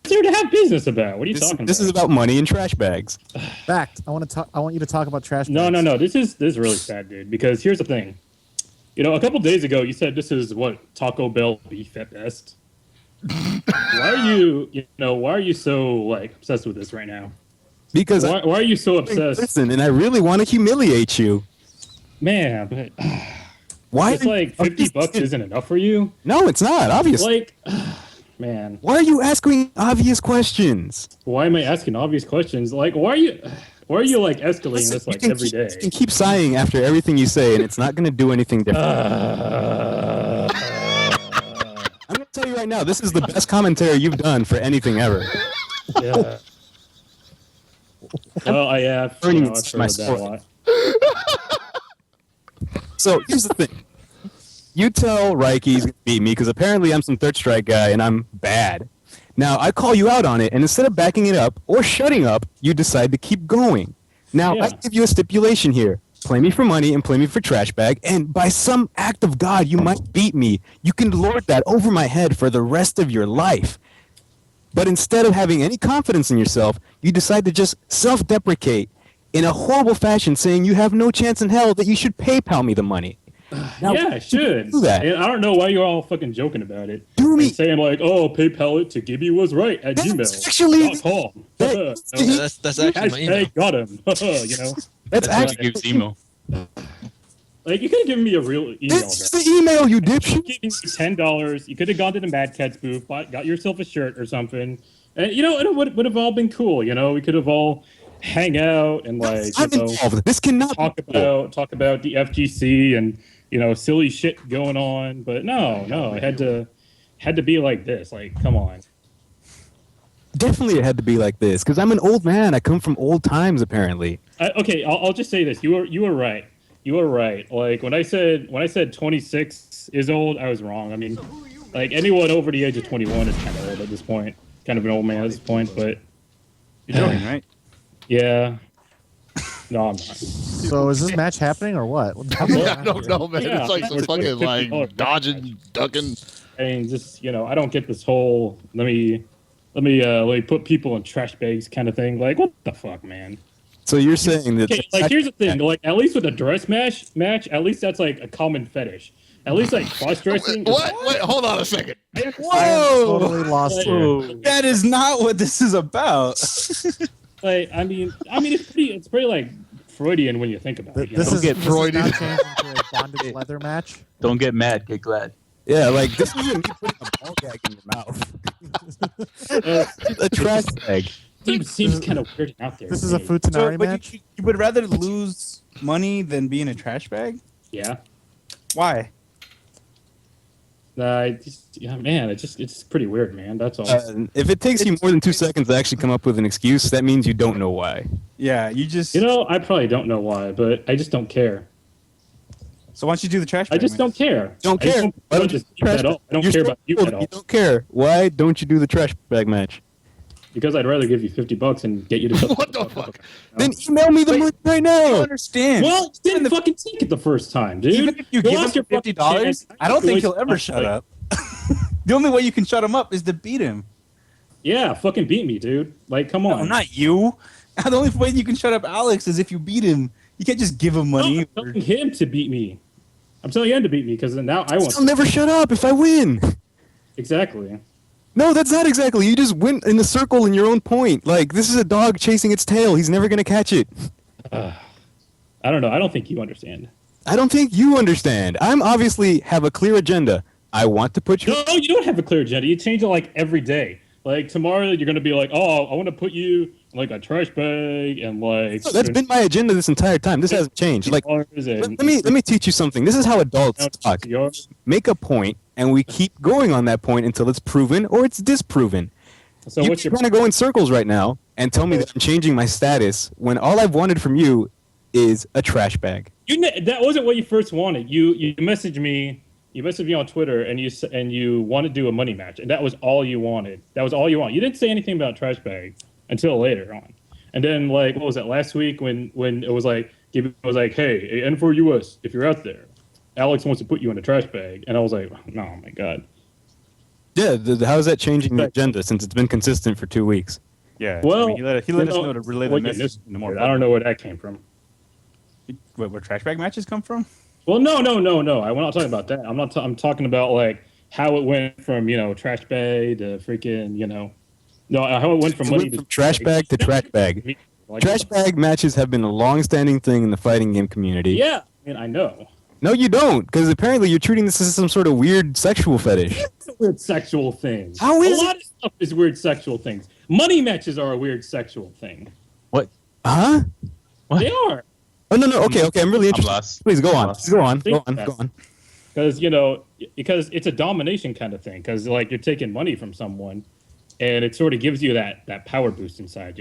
S9: there to have business about? What are you talking about?
S4: This is about money and trash bags.
S5: Fact. I want you to talk about trash.
S9: No.
S5: bags.
S9: This is really sad, dude. Because here's the thing. A couple days ago, you said this is what Taco Bell beef at best. Why are you so like obsessed with this right now?
S4: Because
S9: why are you so obsessed?
S4: Listen, and I really want to humiliate you.
S9: Man, but
S4: Why?
S9: it's like $50 isn't enough for you.
S4: No, it's not. Obviously.
S9: Like, man.
S4: Why are you asking obvious questions?
S9: Why am I asking obvious questions? Like, why are you like escalating this like every day?
S4: You can keep sighing after everything you say, and it's not going to do anything different. I'm going to tell you right now, this is the best commentary you've done for anything ever.
S9: Yeah. Well, I have. I've heard that a lot.
S4: So here's the thing. You tell Reiki he's going to beat me because apparently I'm some third strike guy and I'm bad. Now, I call you out on it, and instead of backing it up or shutting up, you decide to keep going. Now, I give you a stipulation here. Play me for money and play me for trash bag, and by some act of God, you might beat me. You can lord that over my head for the rest of your life. But instead of having any confidence in yourself, you decide to just self-deprecate in a horrible fashion, saying you have no chance in hell that you should PayPal me the money. Now,
S9: yeah, I should.
S4: Do that.
S9: And I don't know why you're all fucking joking about it.
S4: Do me.
S9: And saying like, "Oh, PayPal it to Gibby was right at Gmail."
S4: Actually,
S8: That's actually my email.
S9: Got him.
S6: That's actually gives email.
S9: Like, you could have given me a real email
S4: It's
S9: address.
S4: the email, you dipshit.
S9: Give me $10. You could have gone to the Mad Cats booth, got yourself a shirt or something, and it would have all been cool. We could have all hang out and like
S4: I'm involved. This cannot
S9: talk about the FGC and silly shit going on. But no, it had to be like this. Like, come on.
S4: Definitely, it had to be like this because I'm an old man. I come from old times, apparently.
S9: Okay, I'll just say this: you were right. You were right. Like when I said 26 is old, I was wrong. I mean, like anyone over the age of 21 is kind of old at this point, kind of an old man at this point. But
S1: You're joking, right?
S9: Yeah. No, I'm not.
S5: So is this match happening or what?
S2: I don't know, man.
S9: Yeah,
S2: It's like some fucking like dodging, ducking.
S9: I mean, just I don't get this whole let me put people in trash bags kind of thing. Like, what the fuck, man?
S4: So you're saying that?
S9: Okay, like, here's the thing. Like, at least with a dress match, at least that's like a common fetish. At least like cross dressing.
S2: What? Wait, hold on a second.
S1: Whoa!
S5: Totally lost here.
S1: That is not what this is about.
S9: Like, I mean, it's pretty like Freudian when you think about it.
S5: This is not
S2: Freudian.
S5: changed into a bondage leather match.
S6: Don't get mad, get glad.
S4: Yeah, like this isn't me putting a ball gag in your mouth. A trash bag.
S9: Seems kind of weird out there.
S5: This is a Futanari
S1: But
S5: match.
S1: you would rather lose money than be in a trash bag?
S9: Yeah.
S1: Why?
S9: It's just pretty weird, man. That's all.
S4: If it takes you more than 2 seconds to actually come up with an excuse, that means you don't know why.
S1: Yeah, you just.
S9: I probably don't know why, but I just don't care.
S1: So why don't you do the trash?
S9: I just don't care.
S4: Don't care.
S9: I don't just at all. I don't care about you at all.
S4: You don't care. Why don't you do the trash bag match?
S9: Because I'd rather give you $50 and get you to.
S2: What the fuck?
S4: Then email me the money right
S1: I
S4: now.
S1: don't understand.
S9: Well, you didn't fucking take it the first time, dude.
S1: Even if you give
S9: lost
S1: him
S9: your fucking
S1: $50,
S9: chance.
S1: I don't think he'll
S9: Like,
S1: ever shut up. The only way you can shut him up is to beat him.
S9: Yeah, fucking beat me, dude. Like, come on.
S1: No, not you. The only way you can shut up Alex is if you beat him. You can't just give him money.
S9: I'm telling him to beat me. I'm telling him to beat me because now I want.
S4: I'll never shut up if I win.
S9: Exactly.
S4: No, that's not exactly. You just went in a circle in your own point. Like, this is a dog chasing its tail. He's never going to catch it.
S9: I don't know. I don't think you understand.
S4: I don't think you understand. I'm obviously have a clear agenda. I want to put you...
S9: No, you don't have a clear agenda. You change it like every day. Like tomorrow, you're gonna be like, "Oh, I want to put you in like a trash bag," and like.
S4: No, that's been my agenda this entire time. This hasn't changed. Like, let me teach you something. This is how adults talk. Make a point, and we keep going on that point until it's proven or it's disproven.
S9: So
S4: You're trying to go in circles right now and tell me that I'm changing my status when all I've wanted from you is a trash bag.
S9: That wasn't what you first wanted. You messaged me. You messaged me on Twitter, and you want to do a money match, and that was all you wanted. That was all you want. You didn't say anything about trash bag until later on. And then, like, what was that last week when it was like, hey, N4US, if you're out there, Alex wants to put you in a trash bag, and I was like, oh my god.
S4: Yeah, how is that changing the agenda since it's been consistent for 2 weeks?
S1: Yeah.
S9: Well,
S1: I mean, he let us know to relay the message.
S9: I don't know where that came from.
S1: Where trash bag matches come from?
S9: Well, no. I'm not talking about that. I'm talking about like how it went from trash bag to freaking how it went from money to
S4: trash bag to trash bag. Trash bag matches have been a long-standing thing in the fighting game community.
S9: Yeah, I mean I know.
S4: No, you don't, because apparently you're treating this as some sort of weird sexual fetish.
S9: It's a weird sexual thing.
S4: How is
S9: a lot of stuff is weird sexual things. Money matches are a weird sexual thing.
S6: What?
S4: Huh?
S6: What?
S9: They are.
S4: Oh no. Okay. I'm really interested.
S6: lost.
S4: Please go on.
S6: lost.
S4: Go on.
S9: Because it's a domination kind of thing. Because like you're taking money from someone, and it sort of gives you that power boost inside.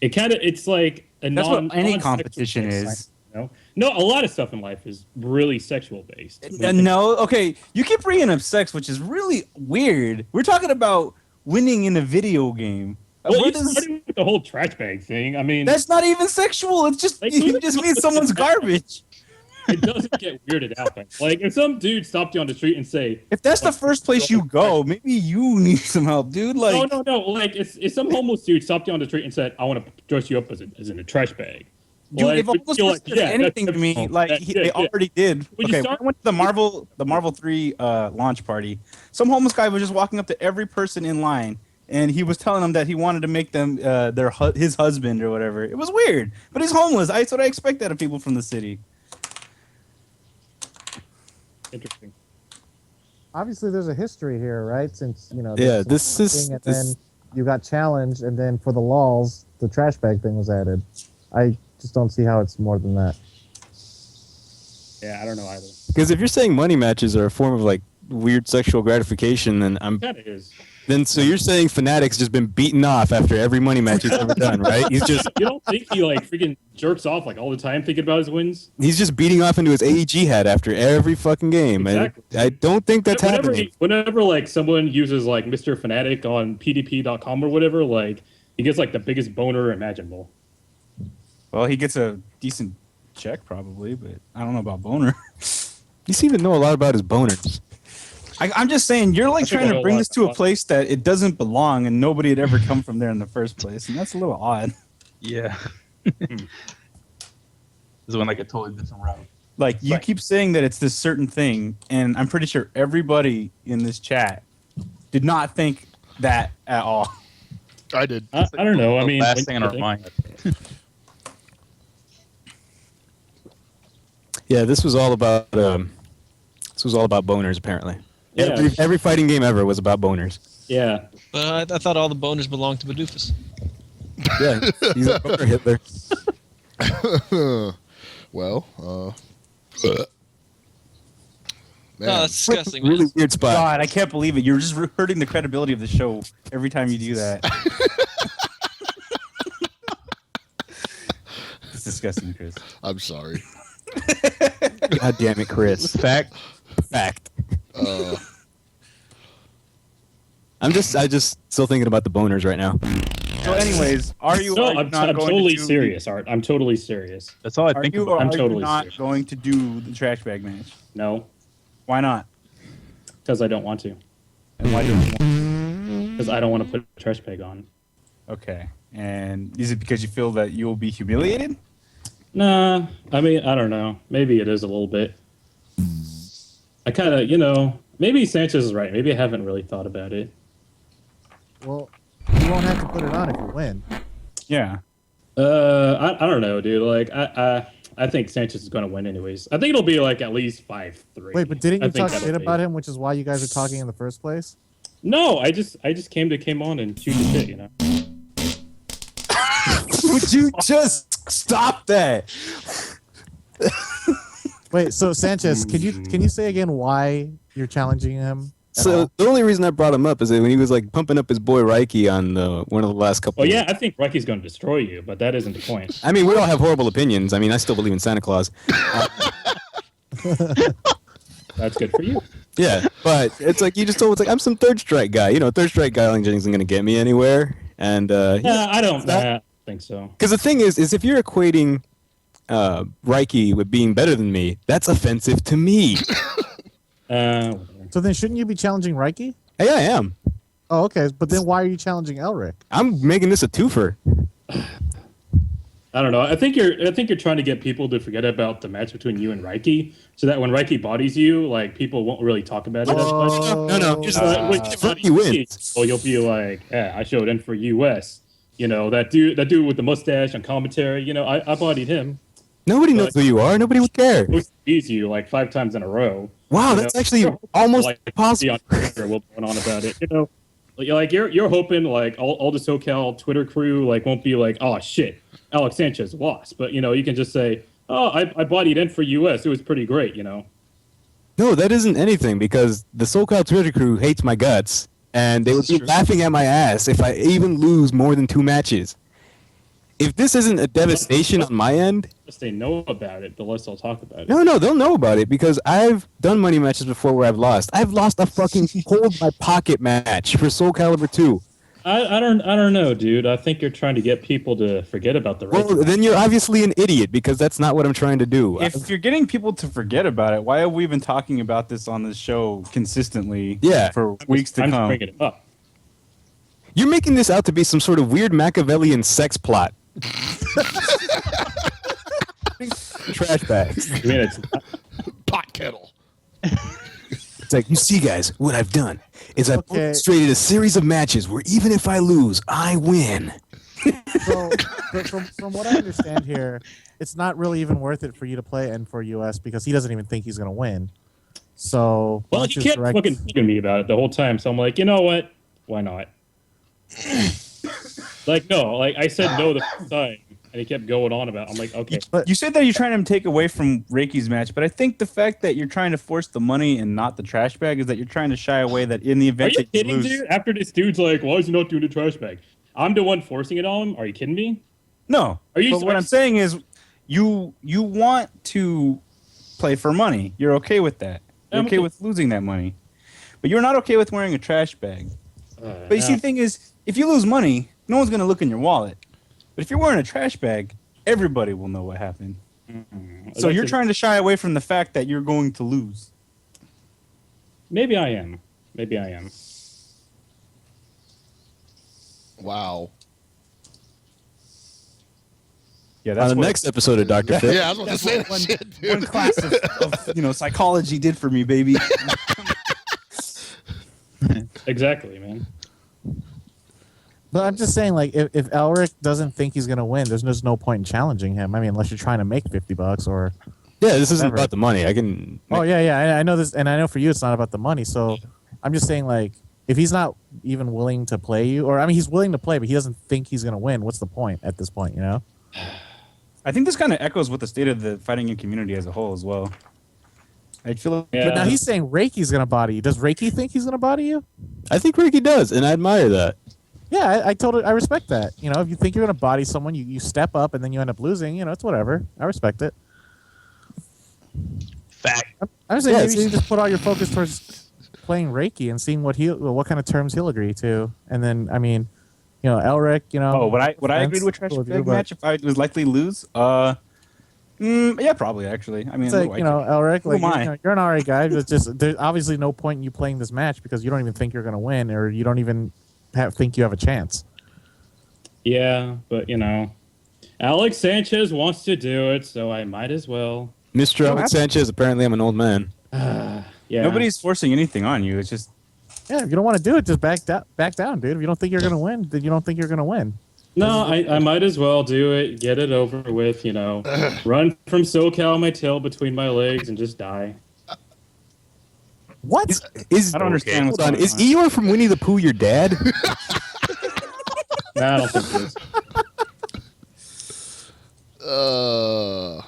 S9: It's like a
S1: That's what any competition is.
S9: Inside, No, a lot of stuff in life is really sexual based.
S1: No, okay. You keep bringing up sex, which is really weird. We're talking about winning in a video game.
S9: Well, you started with the whole trash bag thing. I mean,
S1: that's not even sexual. It's just you just mean someone's garbage.
S9: It doesn't get weirded out. Like if some dude stopped you on the street and say,
S1: if that's the first place you go, maybe you need some help, dude. Like
S9: no. Like if some homeless dude stopped you on the street and said, "I want to dress you up as in a trash bag."
S1: Dude,
S9: like,
S1: if almost
S9: like,
S1: said anything to me, like they already did. Okay, when I went to the Marvel 3 launch party, some homeless guy was just walking up to every person in line, and he was telling them that he wanted to make them his husband or whatever. It was weird, but he's homeless. That's what I expect out of people from the city.
S9: Interesting.
S5: Obviously, there's a history here, right? Since
S4: Yeah, this is.
S5: And then you got challenged, and then for the lulz, the trash bag thing was added. I just don't see how it's more than that.
S9: Yeah, I don't know either.
S4: Because if you're saying money matches are a form of like weird sexual gratification, then
S9: That is.
S4: Then so you're saying Fanatic's just been beaten off after every money match he's ever done, right? He's just.
S9: You don't think he like freaking jerks off like all the time thinking about his wins?
S4: He's just beating off into his AEG hat after every fucking game,
S9: Exactly.
S4: and I don't think that's happening.
S9: Whenever like someone uses like Mr. Fanatic on PDP.com or whatever, like he gets like the biggest boner imaginable.
S1: Well, he gets a decent check probably, but I don't know about boner.
S4: You seem to know a lot about his boners.
S1: I'm just saying, you're like trying to bring this to a place that it doesn't belong, and nobody had ever come from there in the first place, and that's a little odd.
S6: Yeah. This went like a totally different route.
S1: Like, you keep saying that it's this certain thing, and I'm pretty sure everybody in this chat did not think that at all.
S2: I did.
S9: I don't know. I mean,
S6: last thing on our mind.
S4: Yeah, this was all about boners apparently.
S9: Yeah.
S4: Every fighting game ever was about boners.
S9: Yeah.
S8: But I thought all the boners belonged to Badoofus.
S4: Yeah, he's a boner Hitler.
S2: Well, Man.
S3: No, that's disgusting. Man.
S4: Really weird spot.
S1: God, I can't believe it. You're just hurting the credibility of the show every time you do that. It's disgusting, Chris.
S2: I'm sorry.
S4: God damn it, Chris. Fact. I just still thinking about the boners right now.
S1: So, anyways, are you?
S9: No,
S1: are you
S9: I'm
S1: not going
S9: totally
S1: to do,
S9: serious, Art. I'm totally serious.
S6: That's all I
S1: Are
S6: think
S1: you,
S6: about.
S1: or
S9: I'm
S1: are
S9: totally
S1: you not
S9: serious.
S1: going to do the trash bag match?
S9: No,
S1: Why not?
S9: because I don't want to.
S1: And why don't you want?
S9: Because I don't want to put a trash bag on.
S1: Okay. And is it because you feel that you will be humiliated?
S9: Nah, I mean, I don't know. Maybe it is a little bit. I kind of, maybe Sanchez is right. Maybe I haven't really thought about it.
S5: Well, you won't have to put it on if you win.
S1: Yeah.
S9: I don't know, dude. Like, I think Sanchez is going to win anyways. I think it'll be like at least 5-3.
S5: Wait, but didn't
S9: I
S5: you
S9: think
S5: talk
S9: that'll
S5: shit
S9: be-
S5: about him, which is why you guys are talking in the first place?
S9: No, I just came on and shoot the shit,
S4: Would you just stop that?
S5: Wait, so Sanchez, can you say again why you're challenging him? at
S4: So
S5: all?
S4: the only reason I brought him up is that when he was like pumping up his boy Reiki on one of the last couple.
S9: Well, yeah, I think Rocky's going to destroy you, but that isn't the point.
S4: I mean, we all have horrible opinions. I mean, I still believe in Santa Claus.
S9: That's good for you.
S4: Yeah, but it's like you just told. It's like I'm some third strike guy. Third strike guy isn't going to get me anywhere. And
S9: I don't think so.
S4: because the thing is if you're equating Reiki with being better than me, that's offensive to me.
S5: So then shouldn't you be challenging Reiki?
S4: Hey, I am.
S5: Oh, okay. But then why are you challenging Elric?
S4: I'm making this a twofer.
S9: I don't know. I think you're trying to get people to forget about the match between you and Reiki, so that when Reiki bodies you, like people won't really talk about it as much.
S4: No.
S9: When
S4: Reiki wins.
S9: well, you'll be like, yeah, I showed in for US. That dude with the mustache on commentary. I bodied him.
S4: Nobody knows who you are. Nobody would care.
S9: He beats you like 5 times in a row.
S4: Wow, that's actually almost
S9: Like,
S4: possible.
S9: on Twitter will go on about it. Like you're hoping like all the SoCal Twitter crew like won't be like, oh shit, Alex Sanchez lost, but you can just say, oh, I bodied in for US. It was pretty great.
S4: No, that isn't anything because the SoCal Twitter crew hates my guts, and they would be laughing at my ass if I even lose more than 2 matches. If this isn't a devastation on my end,
S9: If they know about it, the less they'll talk about it.
S4: no, they'll know about it because I've done money matches before where I've lost. I've lost a fucking hold my pocket match for Soul Calibur 2.
S9: I don't know, dude. I think you're trying to get people to forget about the
S4: Well,
S9: race.
S4: then you're obviously an idiot because that's not what I'm trying to do.
S1: If you're getting people to forget about it, why have we been talking about this on this show consistently for weeks to
S9: I'm just
S1: come?
S9: bringing it up.
S4: You're making this out to be some sort of weird Machiavellian sex plot. Trash bags.
S9: I mean, it's
S2: Pot kettle.
S4: It's like, you see, guys, what I've done is I've
S5: Okay.
S4: orchestrated a series of matches where even if I lose, I win.
S5: So from what I understand here, it's not really even worth it for you to play N4US because he doesn't even think he's going to win. So
S9: well,
S5: why
S9: he
S5: don't you
S9: kept
S5: direct-
S9: fucking bugging me about it the whole time. So I'm like, you know what? Why not? I said no the first time, and he kept going on about it. I'm like, okay.
S5: But
S1: You said that you're trying to take away from Reiki's match, but I think the fact that you're trying to force the money and not the trash bag is that you're trying to shy away that in the
S9: Are
S1: event
S9: you
S1: that you
S9: kidding,
S1: lose.
S9: dude? After this dude's like, why is he not doing the trash bag? I'm the one forcing it on him. Are you kidding me?
S1: No.
S9: Are you-
S1: But what I'm saying is you want to play for money. You're okay with that. You're
S9: I'm
S1: okay
S9: okay.
S1: with losing that money. But you're not okay with wearing a trash bag. But you see, the thing is, if you lose money, no one's going to look in your wallet. But if you're wearing a trash bag, everybody will know what happened. So you're trying to shy away from the fact that you're going to lose.
S9: Maybe I am.
S2: Wow.
S1: Yeah,
S4: On
S1: that's
S4: the
S1: what
S4: next episode of Dr. Fit.
S2: Yeah, I was about to say that shit, dude.
S1: one class of psychology did for me, baby.
S9: Exactly, man.
S5: But I'm just saying, like, if Elric doesn't think he's going to win, there's just no point in challenging him. I mean, unless you're trying to make $50 or...
S4: Yeah, this isn't
S5: Whatever.
S4: about the money. I can.
S5: Oh, yeah, I know this, and I know for you it's not about the money, so I'm just saying, like, if he's not even willing to play you, or, I mean, he's willing to play, but he doesn't think he's going to win, what's the point at this point, you know?
S1: I think this kind of echoes with the state of the fighting game community as a whole as well. I feel like.
S9: Yeah.
S5: But now he's saying Reiki's gonna body you. Does Reiki think he's gonna body you?
S4: I think Ricky does, and I admire that.
S5: Yeah, I respect that. You know, if you think you're gonna body someone, you step up and then you end up losing. You know, it's whatever. I respect it.
S6: Fact.
S5: I'm saying
S4: Yeah,
S5: maybe you just put all your focus towards playing Reiki and seeing what kind of terms he'll agree to, and then I mean, you know, Elric. You know.
S1: Oh, would I agreed with trash
S5: cool with you,
S1: bag
S5: but
S1: match if I was likely to lose? Yeah, probably actually. I mean,
S5: It's like, you know, Elric,
S1: Who
S5: like
S1: am I?
S5: you're an alright guy. But just there's obviously no point in you playing this match because you don't even think you're gonna win, or you don't even think you have a chance.
S9: Yeah, but you know, Alex Sanchez wants to do it, so I might as well.
S4: Mr. Alex Sanchez, apparently I'm an old man.
S9: Yeah.
S1: Nobody's forcing anything on you. It's just
S5: Yeah, if you don't want to do it, just back down, dude. If you don't think you're gonna win, then you don't think you're gonna win.
S9: No, I might as well do it, get it over with, you know. Run from SoCal, my tail between my legs, and just die.
S5: What?
S1: I don't understand what's
S4: Hold on,
S1: going
S4: is
S1: on.
S4: Eeyore from Winnie the Pooh your dad?
S9: Nah, I don't think it is.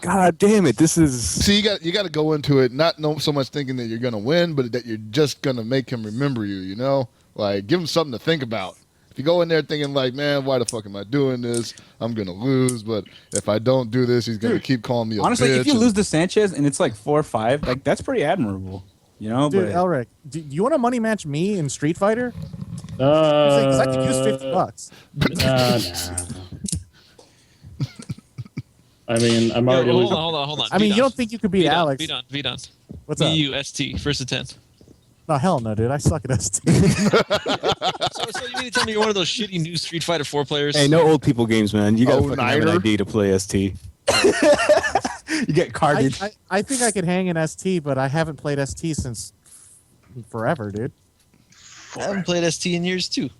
S4: God damn it! This is.
S2: See, you got to go into it not so much thinking that you're gonna win, but that you're just gonna make him remember you. You know, like give him something to think about. If you go in there thinking like, man, why the fuck am I doing this? I'm gonna lose, but if I don't do this, he's gonna keep calling me a
S1: honestly,
S2: bitch.
S1: if you lose to Sanchez and it's like 4-5, like that's pretty admirable. You know,
S5: Dude,
S1: but
S5: Elric, do you want to money match me in Street Fighter? Because I could use $50.
S9: Nah. I mean, I'm already
S8: hold
S9: losing.
S8: on.
S5: I mean, you don't think you could beat Alex?
S8: Beat on.
S5: What's up?
S8: EU ST first to 10.
S5: No, hell no, dude. I suck at ST.
S8: So you mean to tell me you're one of those shitty new Street Fighter 4 players?
S4: Hey, no old people games, man. You gotta
S2: Oh,
S4: fucking have an
S2: Niner?
S4: ID to play ST.
S1: you get carded.
S5: I think I could hang in ST, but I haven't played ST since forever, dude.
S8: I haven't played ST in years too.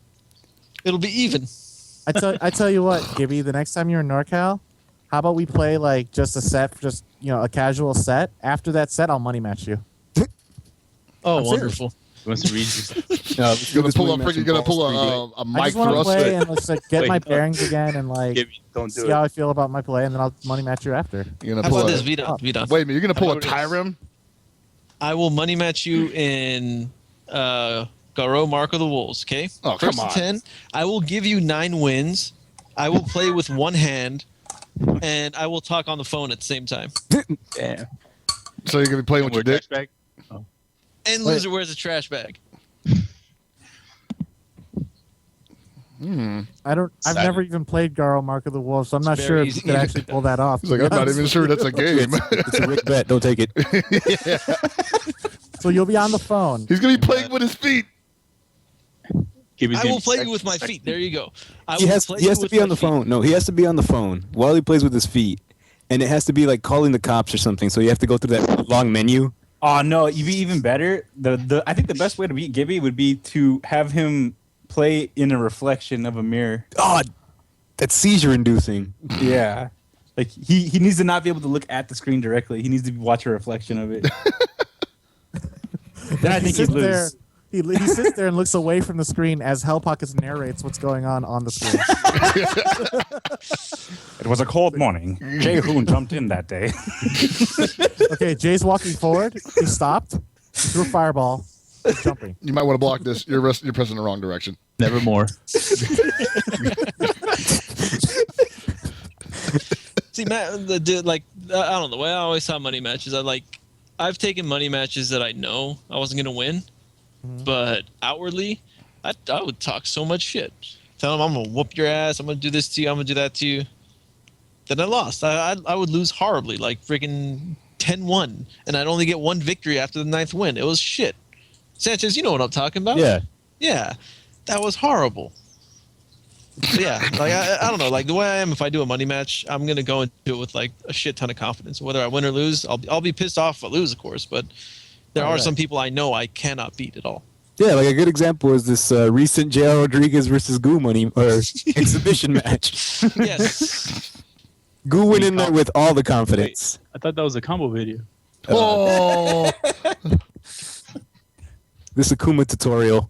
S8: It'll be even.
S5: I tell you what, Gibby, the next time you're in NorCal, how about we play like just a set, just a casual set. After that set, I'll money match you.
S8: Oh,
S5: I'm
S8: wonderful.
S6: He wants to read you.
S4: No,
S2: You're gonna pull a
S5: I
S2: Mike
S5: just want to
S2: Thrust.
S5: play and let's like get
S6: Wait,
S5: my
S6: no.
S5: bearings again and like
S6: Don't do
S5: see how
S6: it.
S5: I feel about my play, and then I'll money match you after.
S2: You're gonna
S8: How
S2: pull
S8: about
S2: a,
S8: this? Vidon.
S2: Wait a minute, you're gonna pull a
S8: about this?
S2: Tyrim?
S8: I will money match you in Garo Mark of the Wolves, okay?
S2: Oh,
S8: First
S2: come on.
S8: to 10, I will give you 9 wins. I will play with one hand, and I will talk on the phone at the same time.
S1: Yeah.
S2: So you're gonna be playing with your dick?
S6: Bag?
S8: And loser wears a trash bag.
S5: I've never even played Garo Mark of the Wolves, so I'm not
S8: It's
S5: sure
S8: very
S5: if you
S8: easy.
S5: could actually pull that off.
S2: He's like, I'm not even sure that's a game.
S4: It's a Rick bet. Don't take it.
S5: So you'll be on the phone.
S2: He's gonna be playing with his feet.
S8: I will play you with my feet. There you go.
S4: He has to be on the phone. No, he has to be on the phone while he plays with his feet. And it has to be like calling the cops or something. So you have to go through that long menu.
S1: Oh no, you'd be even better. I think the best way to beat Gibby would be to have him play in a reflection of a mirror.
S4: Oh, that's seizure inducing.
S1: Yeah. Like he needs to not be able to look at the screen directly. He needs to watch a reflection of it. Then I think he'd
S5: sits there.
S1: lose.
S5: He sits there and looks away from the screen as Hell Pockets narrates what's going on the screen.
S1: It was a cold morning. Jay Hoon jumped in that day.
S5: Okay, Jay's walking forward. He stopped. He threw a fireball. He's jumping.
S2: You might want to block this. You're pressing the wrong direction.
S6: Nevermore.
S8: See, Matt, I don't know. The way I always saw money matches, I've taken money matches that I know I wasn't going to win, but outwardly, I would talk so much shit. Tell them I'm going to whoop your ass, I'm going to do this to you, I'm going to do that to you. Then I lost. I would lose horribly, like freaking 10-1, and I'd only get one victory after the 9th win. It was shit. Sanchez, you know what I'm talking about?
S4: Yeah.
S8: Yeah, that was horrible. But yeah, like I don't know, like the way I am, if I do a money match, I'm gonna go into it with like a shit ton of confidence. Whether I win or lose, I'll be pissed off if I lose, of course. But there are some people I know I cannot beat at all.
S4: Yeah, like a good example is this recent JR Rodriguez versus Goo money or exhibition match.
S8: Yes.
S4: Goo went in there with all the confidence.
S6: I thought that was a combo video.
S2: Oh,
S4: This Akuma tutorial.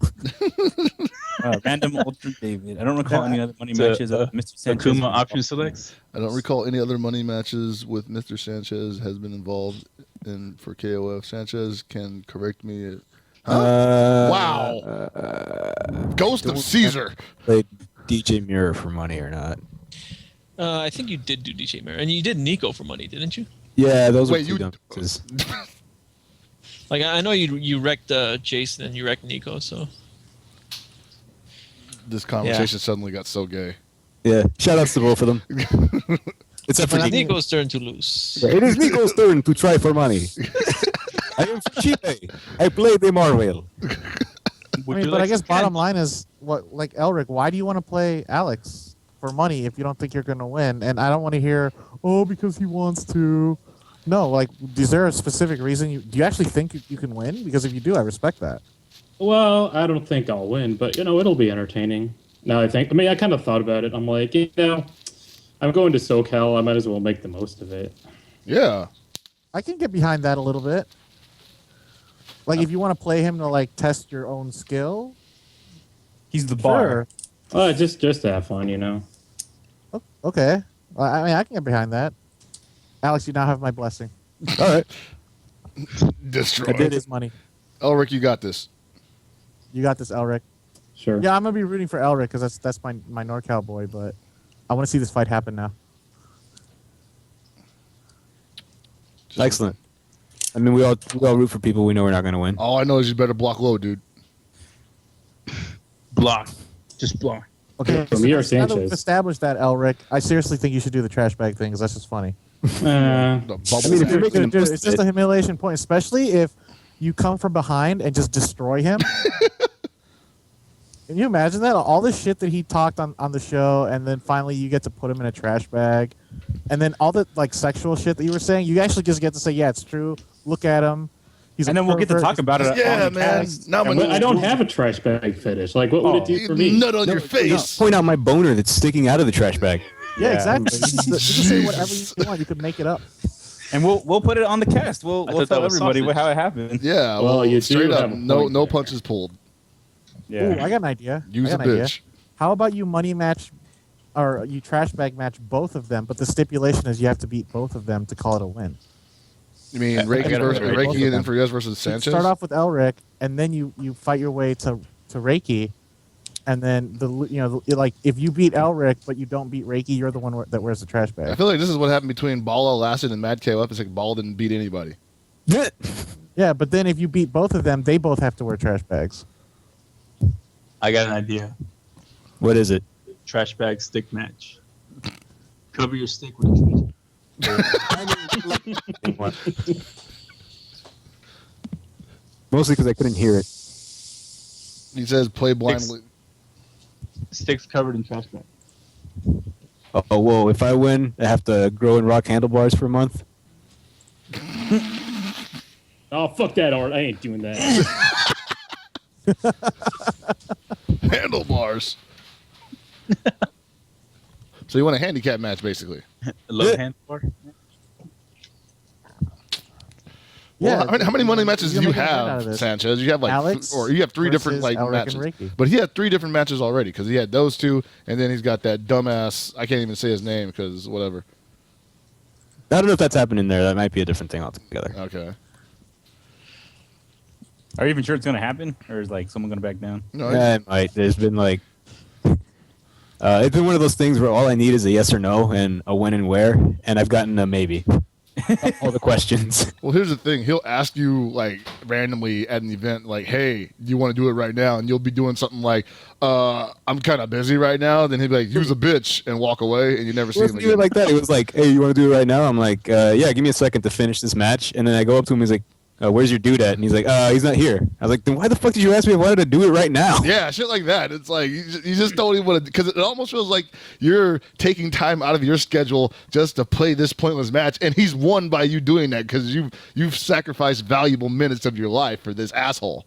S1: Random Ultra David. I don't recall any other money
S6: It's
S1: matches of Mr. Sanchez.
S6: Akuma option selects.
S2: I don't recall any other money matches with Mr. Sanchez has been involved in for KOF. Sanchez can correct me. Wow. Ghost of Caesar.
S4: Played DJ Mirror for money or not?
S8: I think you did do DJ Mirror, and you did Nico for money, didn't you?
S4: Yeah, those
S2: Wait,
S4: were two
S2: you-
S4: dumb matches.
S8: Like I know you wrecked Jason and you wrecked Nico, so
S2: This conversation suddenly got so gay.
S4: Yeah, shout outs to both of them. Except for
S8: it's
S4: Nico.
S8: Nico's turn to lose.
S4: Yeah, it is Nico's turn to try for money. I am from Chile. I play the Marvel.
S5: I guess bottom line is what, like Elric, why do you want to play Alex for money if you don't think you're going to win? And I don't want to hear, oh, because he wants to. No, like, is there a specific reason? Do you actually think you can win? Because if you do, I respect that.
S9: Well, I don't think I'll win, but it'll be entertaining. Now I kind of thought about it. I'm like, I'm going to SoCal. I might as well make the most of it.
S2: Yeah.
S5: I can get behind that a little bit. Like, if you want to play him to, like, test your own skill.
S1: He's the bar.
S5: Sure.
S9: Just to have fun,
S5: Okay. I mean, I can get behind that. Alex, you now have my blessing.
S4: All right.
S2: Destroy.
S5: I did his money.
S2: Elric, you got this.
S5: You got this, Elric.
S9: Sure.
S5: Yeah, I'm going to be rooting for Elric because that's my NorCal boy, but I want to see this fight happen now.
S4: Excellent. I mean, we all root for people we know we're not going to win.
S2: All I know is you better block low, dude.
S6: Block. Just block.
S5: Okay,
S9: From your
S5: now that we've
S9: Sanchez.
S5: established that, Elric, I seriously think you should do the trash bag thing because that's just funny.
S2: The bubble
S4: I mean, if you're
S2: sack.
S4: making
S5: It's just a humiliation point, especially if you come from behind and just destroy him. Can you imagine that? All the shit that he talked on the show, and then finally you get to put him in a trash bag, and then all the like sexual shit that you were saying, you actually just get to say, yeah, it's true. Look at him. He's
S1: And then we'll get to talk about it.
S2: Yeah,
S1: on the
S2: man.
S1: cast.
S2: Now I'm
S9: I don't have a trash bag fetish. Like, what would it do for me?
S2: nut on your face.
S4: Point out my boner that's sticking out of the trash bag.
S5: Yeah, exactly. You can say whatever you want. You could make it up.
S1: And we'll put it on the cast. We'll
S6: thought
S1: tell
S6: that was
S1: everybody
S6: sausage.
S1: how it happened.
S2: Yeah,
S9: Well, you do
S2: straight up,
S9: have a
S2: no
S9: point there.
S2: punches pulled.
S1: Yeah.
S5: Ooh, I got an idea.
S2: Use
S5: I
S2: a
S5: got an idea.
S2: bitch.
S5: How about you money match, or you trash bag match both of them, but the stipulation is you have to beat both of them to call it a win.
S2: You mean
S1: I
S2: Reiki
S1: got it
S2: versus
S1: right.
S5: Both of
S2: Reiki and
S5: them.
S2: Inferius versus
S5: You
S2: Sanchez?
S5: start off with Elric, and then you fight your way to Reiki, and then like if you beat Elric but you don't beat Reiki, you're the one that wears the trash
S2: I
S5: bag.
S2: feel like this is what happened between Bala Lasted and Mad KOF. It's like Bala didn't beat anybody.
S5: Yeah, but then if you beat both of them, they both have to wear trash bags.
S6: I got an idea.
S4: What is it?
S6: Trash bag stick match. Cover your stick with a trash bag.
S4: Mostly because I couldn't hear it.
S2: He says play blindly.
S6: Sticks covered in trash bag.
S4: Oh, whoa. If I win, I have to grow and rock handlebars for a month.
S9: Oh, fuck that, Art. I ain't doing that.
S2: Handlebars. So you want a handicap match, basically?
S6: A low hand bar.
S2: Well,
S5: Yeah,
S2: how many money matches do
S5: you're
S2: you
S5: making a point out of
S2: have,
S5: this.
S2: Sanchez? You have like,
S5: Alex
S2: or you have three different
S5: versus
S2: like
S5: Elric
S2: matches.
S5: and Reiki.
S2: But he had 3 different matches already because he had those 2, and then he's got that dumbass. I can't even say his name because whatever.
S4: I don't know if that's happening there. That might be a different thing altogether.
S2: Okay.
S1: Are you even sure it's going to happen? Or is like someone going to back down?
S2: No,
S4: Yeah, it might. There's been like, it's been one of those things where all I need is a yes or no and a when and where, and I've gotten a maybe. All the questions.
S2: Well, here's the thing. He'll ask you like randomly at an event, like, "Hey, do you want to do it right now?" And you'll be doing something like, "I'm kind of busy right now." Then he'll be like, "Use a bitch," and walk away, and you never
S4: It
S2: see him
S4: wasn't even
S2: again.
S4: like that. It was like, hey, you want to do it right now? I'm like, yeah, give me a second to finish this match. And then I go up to him. He's like, where's your dude at? And he's like, he's not here. I was like, then why the fuck did you ask me if I wanted to do it right now?
S2: Yeah, shit like that. It's like you just don't even want to, because it almost feels like you're taking time out of your schedule just to play this pointless match, and he's won by you doing that because you've sacrificed valuable minutes of your life for this asshole.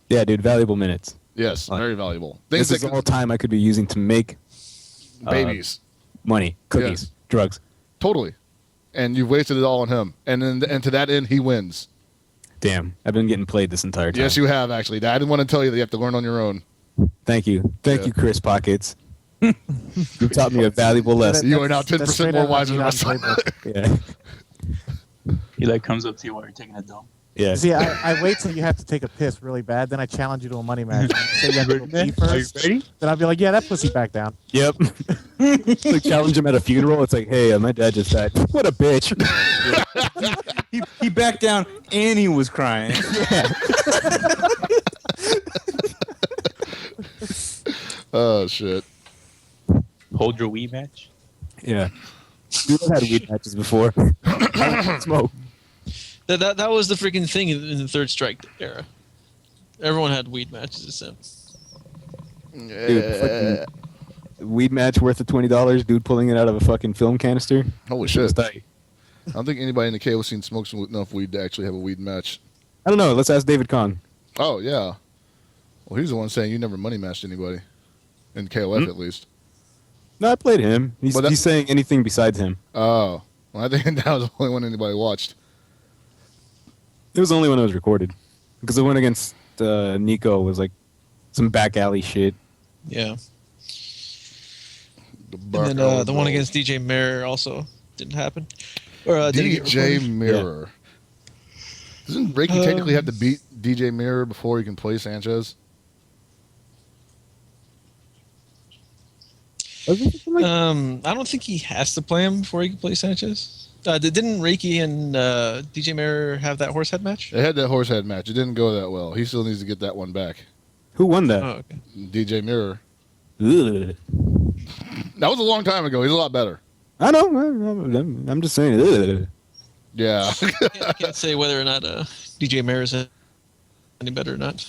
S4: Yeah, dude, valuable minutes.
S2: Yes, very valuable. Things
S4: This is
S2: that
S4: all time I could be using to make
S2: babies,
S4: money, cookies,
S2: Yes.
S4: drugs.
S2: totally, and you've wasted it all on him. And to that end, he wins.
S4: Damn, I've been getting played this entire time.
S2: Yes, you have actually. I didn't want to tell you that you have to learn on your own.
S4: Thank you, Chris Pockets. You taught me a valuable lesson.
S2: You are now 10% more wise than the rest of us.
S4: Yeah.
S6: He like comes up to you while you're taking a dump.
S4: Yeah.
S5: See, I wait till you have to take a piss really bad, then I challenge you to a money match. So you have to go pee first. Then I'll be like, yeah, that pussy back down.
S4: Yep. Like challenge him at a funeral. It's like, hey, my dad just died. What a bitch.
S1: He backed down and he was crying.
S2: Oh shit.
S6: Hold your weed match.
S4: Yeah. Dude, I've had weed matches before. I don't smoke.
S3: That was the freaking thing in the Third Strike era. Everyone had weed matches. It seems.
S4: Dude, weed match worth of $20. Dude pulling it out of a fucking film canister.
S2: Holy shit.
S4: Tight.
S2: I don't think anybody in the KO scene smokes enough weed to actually have a weed match.
S4: I don't know. Let's ask David Kong.
S2: Oh, yeah. Well, he's the one saying you never money matched anybody. In KOF, at least.
S4: No, I played him. He's saying anything besides him.
S2: Oh. Well, I think that was the only one anybody watched.
S4: It was the only one that was recorded. Because the one against Nico was like some back alley shit.
S3: Yeah. And then the one against DJ Mirror also didn't happen. Or
S2: DJ Mirror. Doesn't Reiki technically have to beat DJ Mirror before he can play Sanchez?
S3: I don't think he has to play him before he can play Sanchez. Didn't Reiki and DJ Mirror have that horsehead match?
S2: They had that horsehead match. It didn't go that well. He still needs to get that one back.
S4: Who won that?
S3: Oh, okay.
S2: DJ Mirror.
S4: Ugh.
S2: That was a long time ago. He's a lot better.
S4: I know. I'm just saying. Ugh.
S2: Yeah.
S3: I can't say whether or not DJ Mirror is any better or not.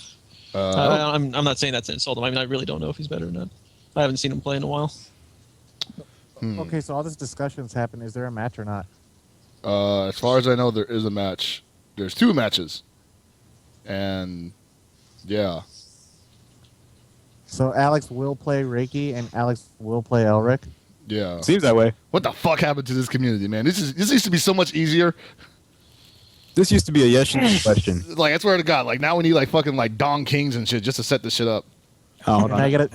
S3: I'm not saying that's an insult. I mean, I really don't know if he's better or not. I haven't seen him play in a while.
S5: Okay, so all this discussion's happened. Is there a match or not?
S2: As far as I know, there is a match. There's 2 matches. And, yeah.
S5: So Alex will play Reiki and Alex will play Elric?
S2: Yeah.
S4: Seems that way.
S2: What the fuck happened to this community, man? This used to be so much easier.
S4: This used to be a yes or no question.
S2: Like, I swear to God, like, now we need, like, fucking, like, Dong Kings and shit just to set this shit up.
S4: Oh, hold on.
S5: Now you gotta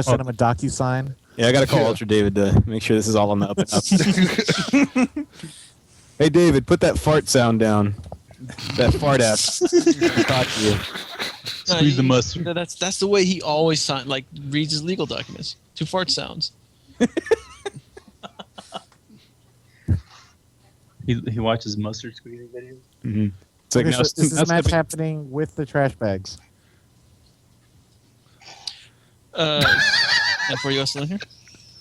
S5: send him a DocuSign.
S4: Yeah, I gotta call Ultra David to make sure this is all on the up and up. Hey, David, put that fart sound down. That fart ass. Talk to you.
S6: Squeeze the mustard.
S3: That's the way he always reads his legal documents. 2 fart sounds.
S6: He watches mustard squeezing videos.
S4: Mm-hmm. It's like,
S5: Okay, so is this match happening with the trash bags?
S3: And for US here?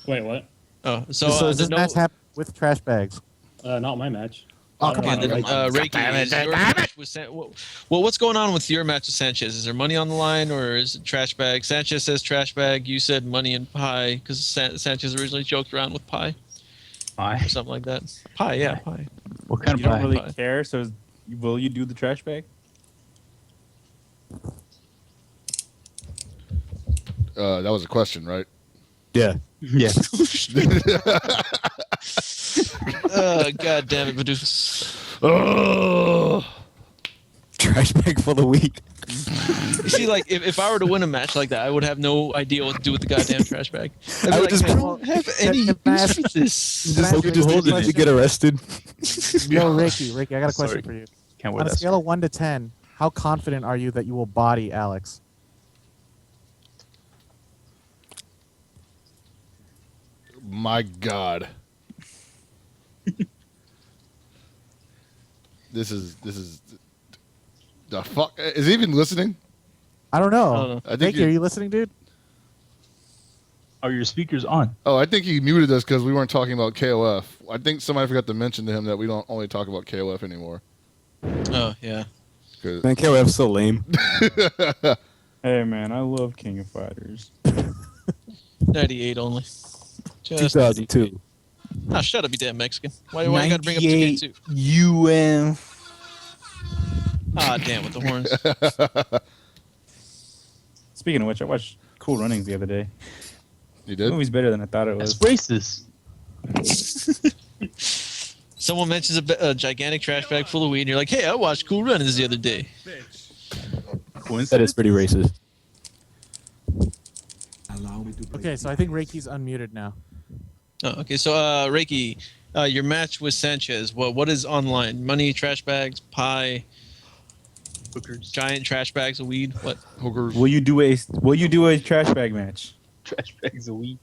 S9: Wait, what?
S3: Oh,
S5: So is this match happening with trash bags?
S9: Not my match.
S5: Oh, come on.
S3: Reiki, is your match with what's going on with your match with Sanchez? Is there money on the line or is it trash bag? Sanchez says trash bag. You said money and pie because Sanchez originally joked around with pie.
S6: Pie?
S3: Or something like that. Pie, yeah, pie.
S6: What kind
S1: You
S6: of
S1: don't
S6: pie?
S1: really care, so will you do the trash bag?
S2: That was a question, right?
S4: Yeah.
S6: Yeah.
S3: God damn it, Badufus.
S2: Oh.
S4: Trash bag full of weed.
S3: You see, like, if I were to win a match like that, I would have no idea what to do with the goddamn trash bag. I'd be
S4: I would just-
S3: I don't have any use for this.
S4: Did you get arrested?
S5: Yo, Ricky, I got a question
S6: Sorry.
S5: for you.
S6: Can't wear
S5: On a
S6: that.
S5: scale of 1 to 10, how confident are you that you will body Alex?
S2: My God. This is the fuck. Is he even listening?
S5: I don't know.
S3: I don't know.
S2: I think
S5: Ricky, are you listening, dude?
S6: Are your speakers on?
S2: Oh, I think he muted us because we weren't talking about KOF. I think somebody forgot to mention to him that we don't only talk about KOF anymore.
S3: Oh, yeah.
S2: 'Cause-
S4: Man, KOF's so lame.
S1: Hey, man, I love King of Fighters.
S3: 98 only. Just
S4: 2002.
S3: Ah, shut up, you damn Mexican. Why you gotta bring up 2K2?
S1: UM.
S3: Ah, damn, with the horns.
S1: Speaking of which, I watched Cool Runnings the other day.
S2: You
S1: The
S2: did?
S1: movie's better than I thought it
S6: That's
S1: was.
S6: racist.
S3: Someone mentions a gigantic trash bag full of weed, and you're like, hey, I watched Cool Runnings the other day.
S4: That is pretty racist.
S5: Okay, so I think Reiki's unmuted now.
S8: Oh, okay. So, Reiki, your match with Sanchez. What is online? Money, trash bags, pie,
S6: Hookers.
S8: giant trash bags of weed. What?
S2: Hookers.
S1: Will you do a trash bag match?
S6: Trash bags of weed.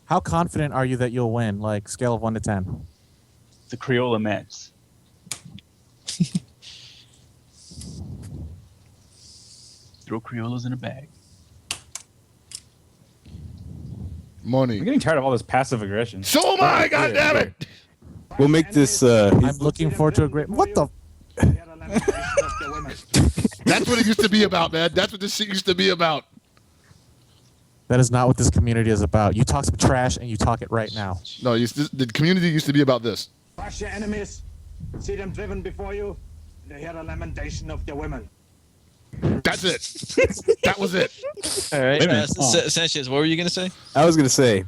S5: How confident are you that you'll win? Like scale of 1 to 10.
S6: The Crayola match. Throw Crayolas in a bag.
S2: Money.
S1: I'm getting tired of all this passive aggression.
S2: So am I, goddammit!
S4: We'll make this.
S5: I'm looking forward to a great. What the?
S2: That's what it used to be about, man. That's what this shit used to be about.
S5: That is not what this community is about. You talk some trash and you talk it right now.
S2: No, the community used to be about this.
S10: Crush your enemies, see them driven before you, and hear the lamentation of their women.
S2: That's it. That was it.
S8: All right. Sanchez, what were you gonna say?
S4: I was gonna say,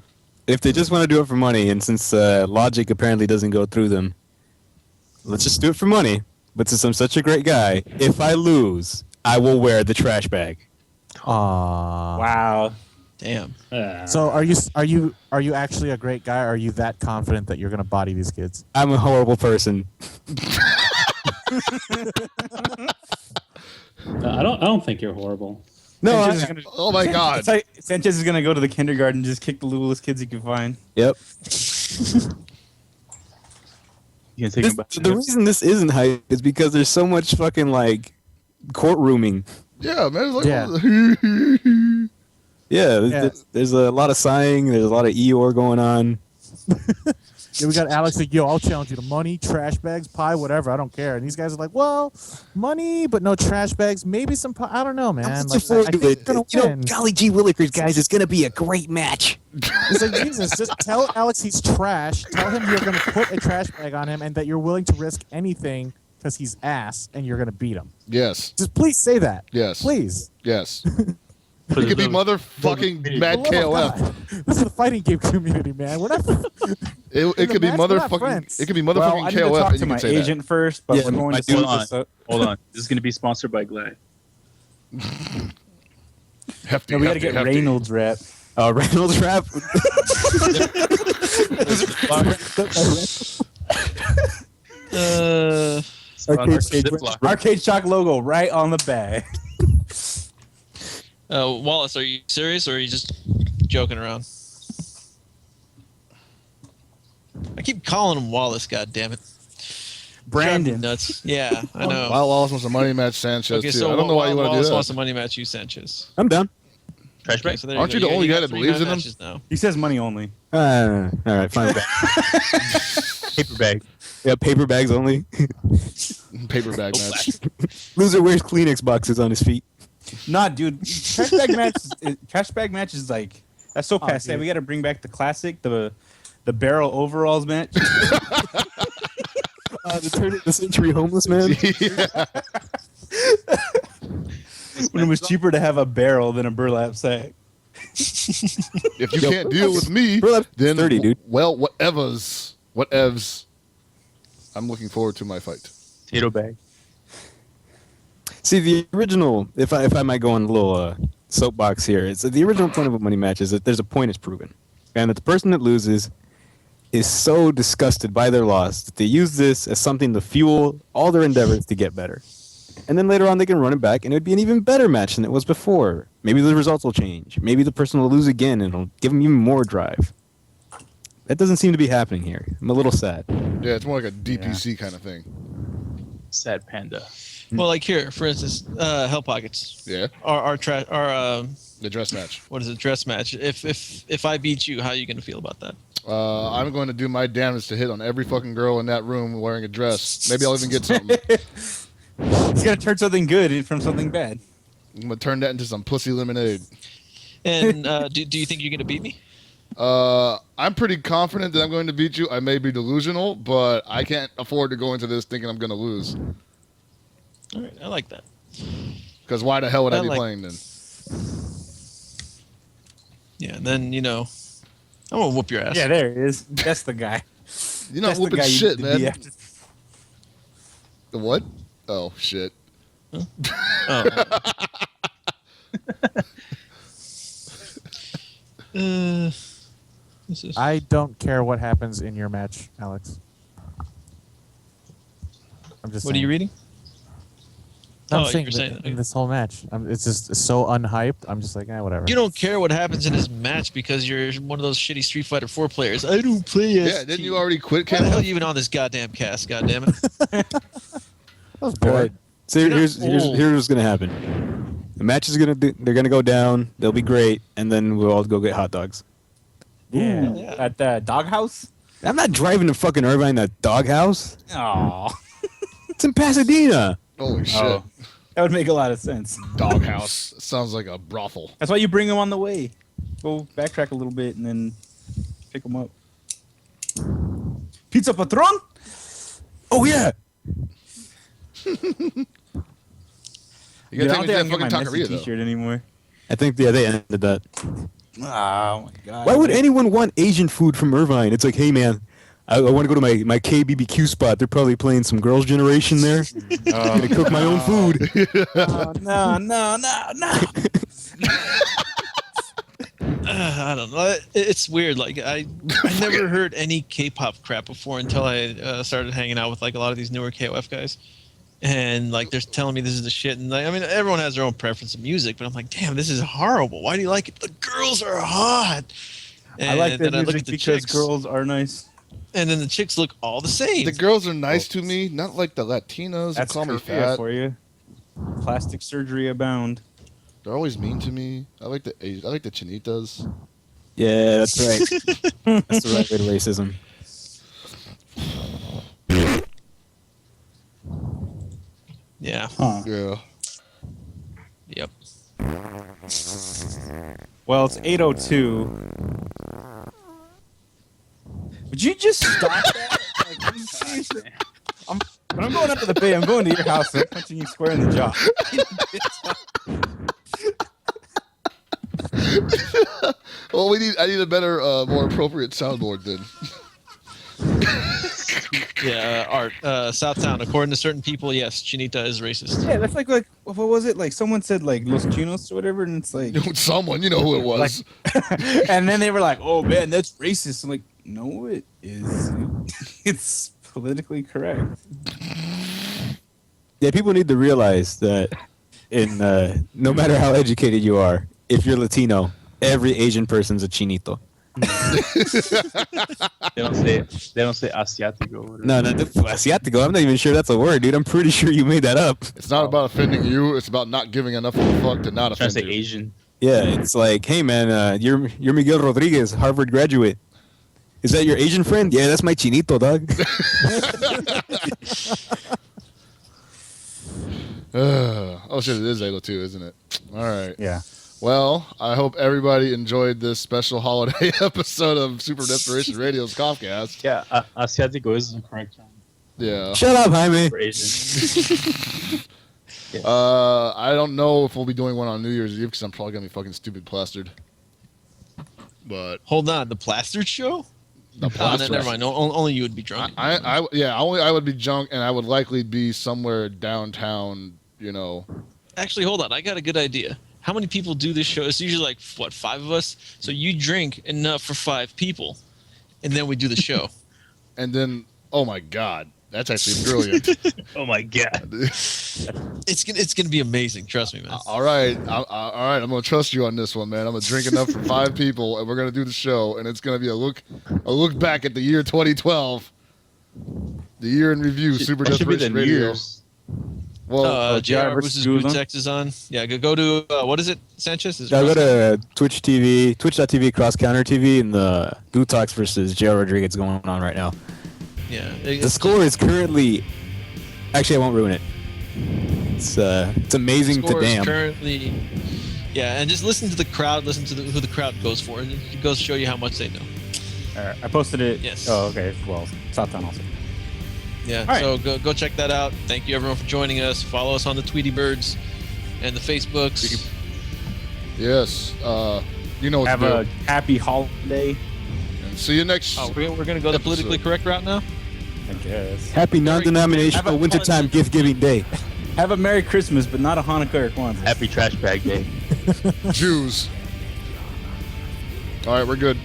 S4: if they just want to do it for money, and since logic apparently doesn't go through them, let's just do it for money. But since I'm such a great guy, if I lose, I will wear the trash bag.
S5: Aww.
S1: Wow.
S8: Damn.
S5: So are you actually a great guy? Or are you that confident that you're gonna body these kids?
S4: I'm a horrible person.
S9: I don't think you're horrible.
S4: No,
S1: Sanchez is gonna,
S2: Oh my god.
S1: it's like Sanchez is gonna go to the kindergarten and just kick the littlest kids he can find.
S4: Yep.
S6: You gonna take them back?
S4: The reason this isn't hype is because there's so much fucking like courtrooming.
S2: Yeah, man. It's like,
S5: Yeah.
S4: Yeah, there's a lot of sighing. There's a lot of Eeyore going on.
S5: Yeah, we got Alex like, yo, I'll challenge you to money, trash bags, pie, whatever. I don't care. And these guys are like, well, money, but no trash bags. Maybe some pie. I don't know, man.
S4: I'm
S5: Like,
S4: such a
S5: I think
S4: it.
S5: we're gonna win.
S4: Golly gee willikers, guys, it's gonna be a great match.
S5: It's like, Jesus, just tell Alex he's trash. Tell him you're going to put a trash bag on him and that you're willing to risk anything because he's ass and you're going to beat him.
S2: yes.
S5: Just please say that.
S2: Yes.
S5: Please.
S2: Yes. It could be motherfucking Mad
S5: For the love
S2: KOF.
S5: of God. This is the fighting game community, man. We're not.
S2: It could be
S5: match, we're not
S2: motherfucking.
S5: friends.
S2: It could be
S1: Well,
S2: motherfucking
S1: I need to
S2: KOF,
S1: talk
S2: and
S1: to
S2: you
S1: my
S2: can say
S1: agent first, but
S4: Yeah,
S1: we're going
S4: I
S1: to
S4: do.
S1: set
S6: Hold on.
S1: this up.
S6: Hold on. This is gonna be sponsored by Glad.
S2: that. Hefty.
S1: No, we got to
S2: hefty,
S1: get
S2: hefty.
S1: Reynolds rap.
S4: Reynolds rap.
S1: Arcade Shock logo right on the bag.
S8: Wallace, are you serious or are you just joking around? I keep calling him Wallace. God damn it,
S1: Brandon.
S8: nuts. Yeah, I know.
S2: Wild Wallace wants a money match Sanchez
S8: Okay,
S2: too.
S8: so
S2: I don't know why you want to do
S8: Wallace
S2: that.
S8: wants a money match you, Sanchez.
S4: I'm done.
S6: Trash
S8: Okay,
S6: bag.
S8: so there
S2: Aren't
S8: you
S2: you
S8: go.
S2: the only guy
S8: got
S2: that
S8: 3
S2: believes in him?
S8: matches now.
S1: He says money only.
S4: All right, fine.
S6: Paper bag.
S4: Yeah, paper bags only.
S2: Paper bag match.
S4: Loser wears Kleenex boxes on his feet.
S1: Nah, dude. Trash bag match is like that's so passe. We got to bring back the classic, the barrel overalls match.
S4: The turn of the century homeless man.
S2: Yeah.
S1: When it was cheaper to have a barrel than a burlap sack.
S2: If you can't deal with me,
S4: Burlap's
S2: then
S4: 30, dude.
S2: well, whatevs. I'm looking forward to my fight.
S6: Potato bag.
S4: See, the original, if I might go on a little soapbox here, it's the original point of a money match is that there's a point is proven. And that the person that loses is so disgusted by their loss that they use this as something to fuel all their endeavors to get better. And then later on they can run it back and it would be an even better match than it was before. Maybe the results will change. Maybe the person will lose again and it'll give them even more drive. That doesn't seem to be happening here. I'm a little sad.
S2: Yeah, it's more like a DPC kind of thing.
S6: Sad panda.
S8: Well, like here, for instance, Hell Pockets.
S2: Yeah.
S8: Our
S2: The dress match.
S8: what is it? Dress match. If I beat you, how are you gonna feel about that?
S2: I'm going to do my damnedest to hit on every fucking girl in that room wearing a dress. Maybe I'll even get something.
S1: He's gonna turn something good from something bad.
S2: I'm gonna turn that into some pussy lemonade.
S8: And do you think you're gonna beat me?
S2: I'm pretty confident that I'm going to beat you. I may be delusional, but I can't afford to go into this thinking I'm going to lose.
S8: All right, I like that.
S2: Because why the hell would I be
S8: like-
S2: playing then?
S8: Yeah, and then I'm gonna whoop your ass.
S1: Yeah, there it is. That's the guy.
S2: You're not
S1: That's the
S2: whooping
S1: guy you
S2: shit,
S1: need to be
S2: man.
S1: after.
S2: The what? Oh, shit.
S8: Oh.
S5: I don't care what happens in your match, Alex. I'm just.
S8: What are
S5: saying.
S8: you reading?
S5: No, I'm
S8: Oh,
S5: saying,
S8: you're saying
S5: in this whole match, it's just so unhyped. I'm just like, whatever.
S8: You don't care what happens in his match because you're one of those shitty Street Fighter 4 players. I don't play ST.
S2: Yeah, didn't you already quit?
S8: Why the hell are you even on this goddamn cast? Goddamn it!
S5: That was
S4: All
S5: boring.
S4: right. So here's what's gonna happen. The match is they're gonna go down. They'll be great, and then we'll all go get hot dogs.
S1: Yeah. At the doghouse?
S4: I'm not driving to fucking Irvine, that doghouse.
S1: Oh.
S4: It's in Pasadena.
S2: Holy shit.
S1: Oh. That would make a lot of sense.
S2: Doghouse. Sounds like a brothel.
S1: That's why you bring them on the way. Go backtrack a little bit and then pick them up. Pizza Patron?
S4: Oh yeah.
S2: You gotta take me to that fucking
S1: my
S2: taqueria, though.
S1: T-shirt anymore.
S4: I think they ended that.
S1: Oh my god.
S4: Why would anyone want Asian food from Irvine? It's like, hey man, I want to go to my KBBQ spot. They're probably playing some Girls' Generation there. I'm gonna cook my own food.
S1: Oh, no.
S8: I don't know. It's weird. Like I never heard any K-pop crap before until I started hanging out with like a lot of these newer KOF guys, and like they're telling me this is the shit. And like, I mean, everyone has their own preference in music, but I'm like, damn, this is horrible. Why do you like it? The girls are hot. And
S1: I like the
S8: then I look
S1: music
S8: at the
S1: because
S8: chicks,
S1: girls are nice.
S8: and then the chicks look all the same.
S2: The girls are nice to me, not like the Latinos
S1: That's
S2: who call me
S1: Korea
S2: fat.
S1: for you. Plastic surgery abound.
S2: They're always mean to me. I like the chinitas.
S4: Yeah, that's right. That's the right way to racism.
S8: Yeah.
S1: Huh.
S2: Yeah.
S8: Yep.
S1: Well, it's 8:02. Would you just stop that? Like, are you serious? When I'm going up to the bay, I'm going to your house and I'm punching you square in the jaw.
S2: Well, I need a better, more appropriate soundboard then.
S8: Yeah. Art. Southtown. According to certain people, yes, Chinita is racist.
S1: Yeah, that's like what was it? Like someone said like Los Chinos or whatever, and it's like
S2: Someone, you know who it was.
S1: and then they were like, "Oh man, that's racist." I'm like, "No, it is. It's politically correct."
S4: Yeah, people need to realize that no matter how educated you are, if you're Latino, every Asian person's a chinito.
S6: They don't say asiático.
S4: No, asiático. I'm not even sure that's a word, dude. I'm pretty sure you made that up.
S2: It's not about offending you. It's about not giving enough of a fuck to not
S6: I'm trying
S2: offend
S6: to say
S2: you.
S6: Asian.
S4: Yeah, it's like, hey man, you're Miguel Rodriguez, Harvard graduate. Is that your Asian friend? Yeah, that's my chinito, dog.
S2: Oh shit, it is 8:02, isn't it? All right.
S1: Yeah.
S2: Well, I hope everybody enjoyed this special holiday episode of Super Desperation Radio's KOFCAST.
S6: Yeah, asiático is the correct term
S2: Yeah.
S4: Shut up, Jaime.
S6: for Asian. Yes.
S2: I don't know if we'll be doing one on New Year's Eve because I'm probably gonna be fucking stupid plastered. But
S8: Hold on, the plastered show?
S2: the
S8: Oh,
S2: plastered.
S8: never mind. Only you would be drunk.
S2: I would be drunk and I would likely be somewhere downtown. You know.
S8: Actually, hold on. I got a good idea. How many people do this show? It's usually like, what, 5 of us? So you drink enough for 5 people, and then we do the show.
S2: And then, oh my god, that's actually brilliant.
S6: Oh my god.
S8: It's gonna be amazing. Trust me, man.
S2: All right. I'm gonna trust you on this one, man. I'm gonna drink enough for 5 people, and we're gonna do the show, and it's gonna be a look back at the year 2012, the year in review. Super
S6: That should be the
S2: Desperation
S6: New
S2: Radio.
S6: Year's.
S2: Well,
S8: JR versus
S1: Guzman.
S8: Boots X is on. Yeah, go to what is it, Sanchez? Is it
S4: Now go
S8: Cross-
S4: to Twitch TV, twitch.tv, Cross Counter TV, and the Dutox versus JR Rodriguez going on right now.
S8: Yeah.
S4: The score is currently. Actually, I won't ruin it. It's amazing to
S8: score is
S4: damn.
S8: currently. Yeah, and just listen to the crowd. Listen to who the crowd goes for, and it goes to show you how much they know.
S1: All right, I posted it.
S8: Yes.
S1: Oh, okay. Well, Southtown also.
S8: Yeah.
S1: All right.
S8: So go check that out. Thank you everyone for joining us. Follow us on the Tweety Birds and the Facebooks.
S2: yes. You know what
S1: Have
S2: to
S1: a
S2: do.
S1: happy holiday.
S2: And see you next.
S8: Oh, we're gonna go the politically correct route now.
S1: I guess.
S4: Happy non-denominational
S1: Have a-
S4: wintertime gift-giving day.
S1: Have a Merry Christmas, but not a Hanukkah or Kwanzaa.
S6: Happy trash bag day.
S2: Jews. All right, we're good.